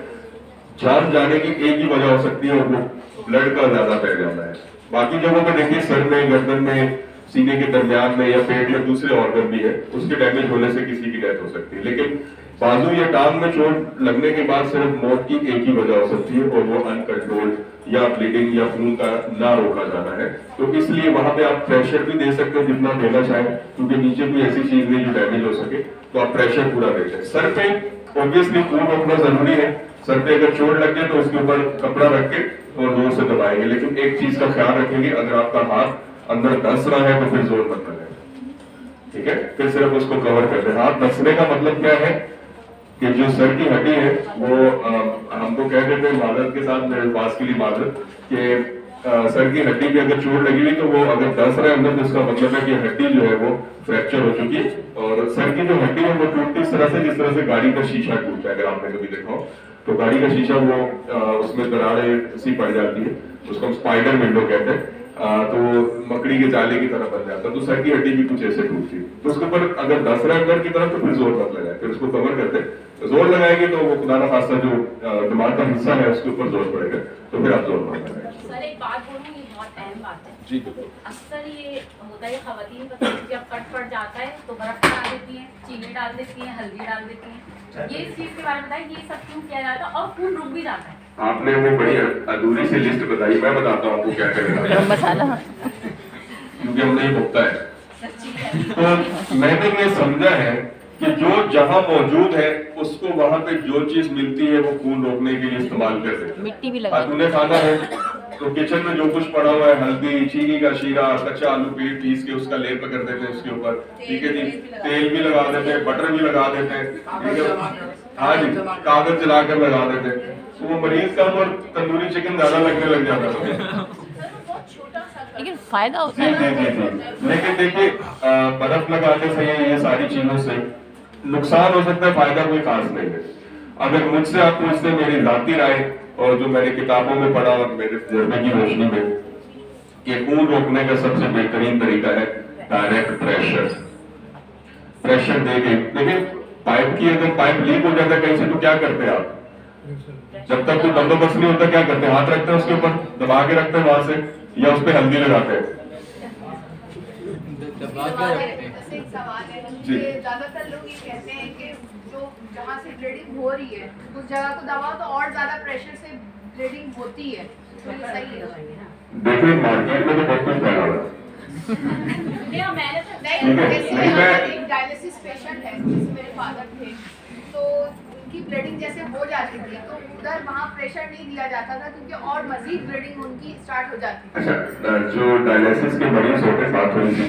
जान जाने की एक ही वजह हो सकती है और वो ब्लड का ज्यादा फैल जाता है। बाकी जगहों पर देखिए, सर में, गर्दन में, सीने के दरमियान में या पेट में दूसरे ऑर्गन भी है, उसके डैमेज होने से किसी की डेथ हो सकती है। लेकिन बाजू या टांग में चोट लगने के बाद सिर्फ मौत की एक ही वजह हो सकती है और वो अनकंट्रोल्ड या ब्लीडिंग या खून का ना रोका जाना है। तो इसलिए वहां पे आप प्रेशर भी दे सकते हैं जितना देना चाहें, क्योंकि नीचे कोई ऐसी चीज नहीं जो डैमेज हो सके, तो आप प्रेशर पूरा देते हैं। सर पे ऑब्वियसली खून रोकना जरूरी है। सर पे अगर चोट लग जाए तो उसके ऊपर कपड़ा रख के और जोर से दबाएंगे, लेकिन एक चीज का ख्याल रखेंगे, अगर आपका हाथ अंदर धंस रहा है तो फिर जोर मत लगाए, ठीक है। फिर सिर्फ उसको कवर कर दे। हाथ धंसने का मतलब क्या है कि जो सर की हड्डी है वो हम तो कह देते हैं मादत के साथ, मेरे पास के लिए मादत कि सर की हड्डी पे अगर चोट लगी हुई तो वो अगर धंस रहा है अंदर, तो इसका मतलब है कि हड्डी जो है वो फ्रैक्चर हो चुकी है। और सर की जो हड्डी है वो टूटती इस तरह से जिस तरह से गाड़ी का शीशा टूटता है, अगर आपने कभी देखा हो तो गाड़ी का शीशा वो उसमें दरारें सी पड़ जाती है, उसको हम स्पाइडर विंडो कहते हैं। तो मकड़ी के जाले की तरह बन जाता है, तो सर की हड्डी भी कुछ ऐसे टूटती है। तो उसके ऊपर अगर धंस रहा है अंदर की तरफ तो फिर जोर मत लगाए, फिर उसको कवर करते हैं। तो जोर लगाएंगे तो वो खुदा ना खास्ता जो दिमाग का हिस्सा है उसके ऊपर जोर पड़ेगा, तो फिर आप जोर मत लगाए। सर एक बात बोलूँ, ये बहुत अहम बात है जी बिल्कुल। अक्सर ये होता है खवातीन का जब कट पड़ जाता है तो बर्फ डाल देती हैं, चीनी डाल देती हैं, हल्दी डाल देती हैं, ये इस चीज के बारे में बताइए, ये सब क्यों किया जाता है और खून रुक भी जाता है? आपने वो बड़ी अधूरी सी लिस्ट बताई, मैं बताता हूँ आपको क्या करेगा मसाला क्योंकि हम नहीं भुगता है। तो मैंने ये समझा है कि जो जहाँ मौजूद है उसको वहाँ पे जो चीज मिलती है वो खून रोकने के लिए इस्तेमाल कर देते हैं। मिट्टी भी लगा तूने खाना है तो किचन में जो कुछ पड़ा हुआ है, हल्दी, चीनी का शीरा, कच्चा आलू पीस के उसका लेप कर देते हैं उसके ऊपर, ठीक है जी। तेल भी लगा देते हैं, बटर भी लगा देते हैं, ठीक है। हाँ जी, कागज जलाकर लगा देते हैं, तो वो मरीज कम और तंदूरी चिकन ज्यादा लगने लग जाता है। लेकिन फायदा होता जी है। जी जी जी। लेकिन देखिए बर्फ लगाने से ये सारी चीजों से नुकसान हो सकता है, फायदा कोई खास नहीं है। अगर मुझसे आप पूछते मेरी जाती राय और जो मैंने किताबों में पढ़ा और मेरे तजुर्बे की रोशनी में, कि खून रोकने का सबसे बेहतरीन तरीका है डायरेक्ट प्रेशर। प्रेशर देके, लेकिन पाइप की अगर पाइप लीक हो जाता है कहीं से तो क्या करते हैं आप? जब तक कोई बंदोबस्त नहीं होता क्या करते हैं? हाथ रखते हैं उसके ऊपर, दबा के रखते हैं वहां से, या उस पर हल्दी लगाते हैं? जैसे एक सवाल है कि ज्यादातर लोग ये कहते हैं कि जो जहाँ से ब्लीडिंग हो रही है उस जगह को दबाओ तो और ज्यादा प्रेशर से ब्लीडिंग होती है, तो ये सही है? देखिए मार्केट में तो बहुत कुछ फैला हुआ है। जैसे एक डायलिसिस पेशेंट है, जैसे मेरे फादर थे, तो उनकी ब्लीडिंग जैसे हो जाती थी तो उधर वहाँ प्रेशर नहीं दिया जाता था क्योंकि और मजीद ब्लीडिंग उनकी स्टार्ट हो जाती थी। अच्छा, जो डायलिसिस के मरीज होते हैं साथ थोड़ी सी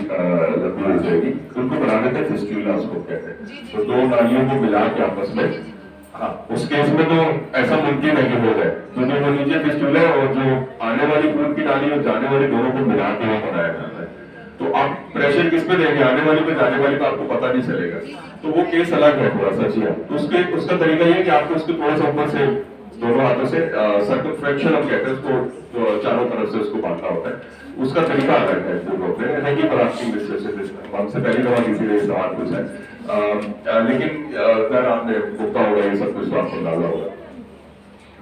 लंबी हो जाएगी, उनको बना देते हैं फिस्टुला, उसको कहते हैं। तो दो नालियों को मिला के आपस में, हाँ, उस केस में तो ऐसा मुमकिन है कि हो जाए, क्योंकि वो नीचे फिस्टुला है और जो आने वाली खून की नाली और जाने वाली दोनों को मिला के वो बनाया जाता है। तो आप प्रेशर किस पे देंगे, आने वाली पे जाने वाली, तो आपको पता नहीं चलेगा। तो वो केस अलग है थोड़ा सा। जी हाँ, तो उसका तरीका ये है कि आपको उसको थोड़ा सा ऊपर से दोनों हाथों से सर्कमफ्लेक्शन हम कहते हैं उसको, तो चारों तरफ से उसको बांधना होता है। उसका तरीका अलग है खून रोकने का। Thank you for asking this question. हमसे पहली दफा किसी ने सवाल पूछा है, लेकिन अगर आपने भुगता होगा ये सब कुछ तो आपको अंदाजा होगा।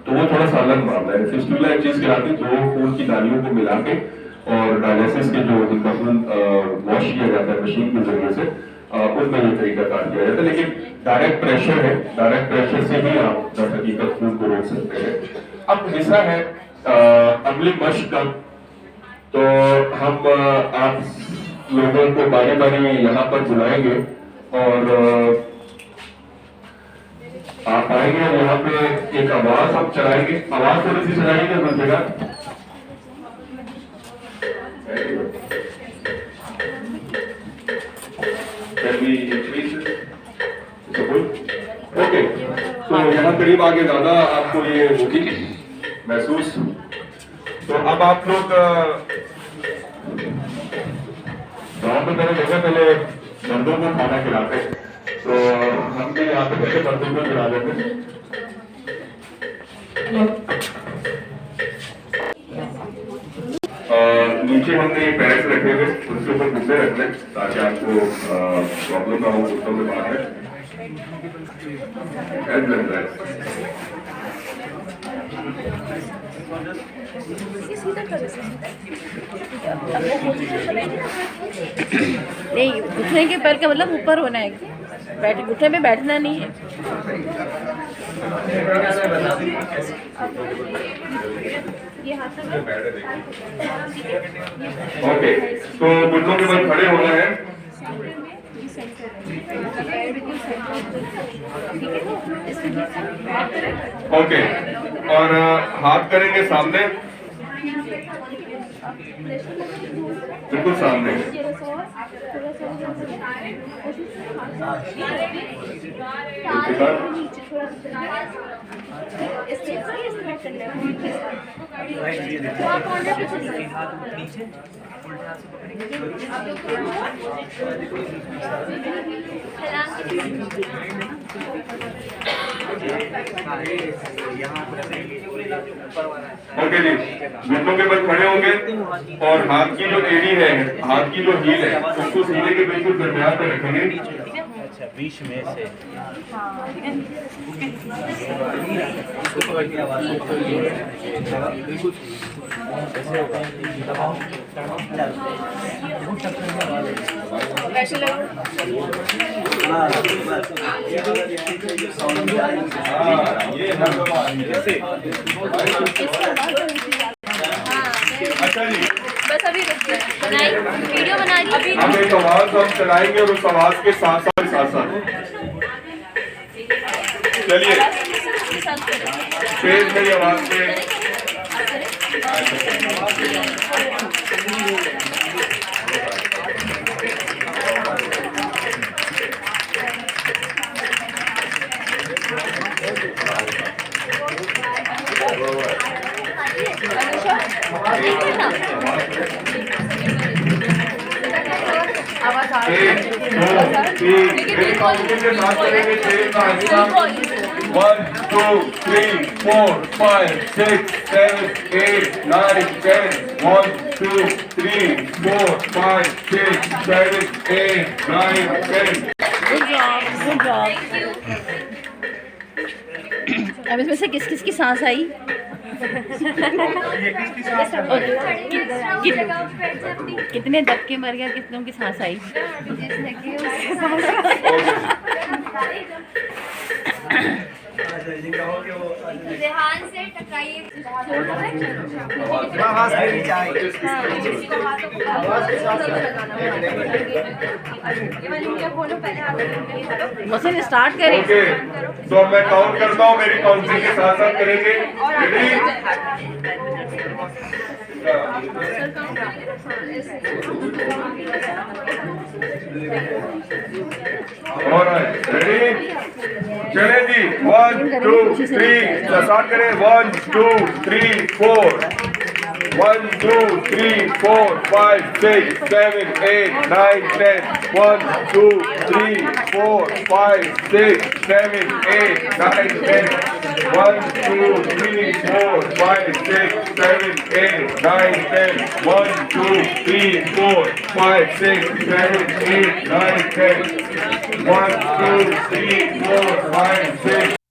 तो वो थोड़ा सा अलग मामला है। फिस्टुला एक चीज कहलाती है, दो खून की नालियों को मिला के और डायलिसिस के जो जिनका खून वॉश किया जाता है मशीन के जरिए से, उनमें ये तरीका कार किया जाता है। लेकिन डायरेक्ट प्रेशर है, डायरेक्ट प्रेशर से ही आप दरहकीकत खून को रोक सकते हैं। अब हिस्सा है अगली मश्क का, तो हम आप लोगों को बारी बारी यहाँ पर बुलाएंगे और आप आएंगे और यहाँ पे एक आवाज हम चलाएंगे। आवाज थोड़ी सी चलाएंगे हर जगह। ओके, तो यहाँ करीब आगे ज्यादा आपको ये होगी महसूस। तो अब आप लोग गाँव में मैंने देखा पहले मर्दों को खाना खिलाते, तो हम भी यहाँ पे पहले मर्दों को खिला देते। नीचे हमने पैड्स रखे हुए, उसके ऊपर गुस्से रखने ताकि आपको प्रॉब्लम ना हो गुस्सों में बात है। नहीं, घुटने के पैर का मतलब ऊपर होना है, घुटने में बैठना नहीं है। ओके, तो घुटनों के बल खड़े होना है। ओके, और हाथ करेंगे सामने, बिल्कुल सामने। ओके जी, घुटनों के बल खड़े होंगे और हाथ की जो एड़ी है, हाथ की जो हील है, उसको सीने के बिल्कुल दरमियान पे रखेंगे। अच्छा, बीच में से अच्छा जी, बस अभी रुक गए वीडियो बना रही हम एक आवाज हम चलाएंगे और उस आवाज के साथ साथ चलिए तेज मेरी आवाज पे आवाज आ रही एक, दो, तीन, मेरी काउंटिंग के साथ चलेंगे। तेज का हिस्सा 1 2 3 4 5 6 7 8 9 10 1 2 3 4 5 6 7 8 9 10 गुड जॉब। अब इसमें से किस किस की सांस आई? कितने दबके मर गया, कितनों की सांस आई? ध्यान से टकराइए मशीन स्टार्ट करें। ओके, तो मैं काउंट करता हूँ, मेरी काउंटिंग के साथ साथ करेंगे। रेडी, चले जी। 1 2 3 स्टार्ट करें। 1 2 3 4 1 2 3 4 5 6 7 8 9 10 1 2 3 4 5 6 7 8 9 10 1 2 3 4 5 6 7 8 9 10 1 2 3 4 5 6 7 8 9 10 1 2 3 4 5 6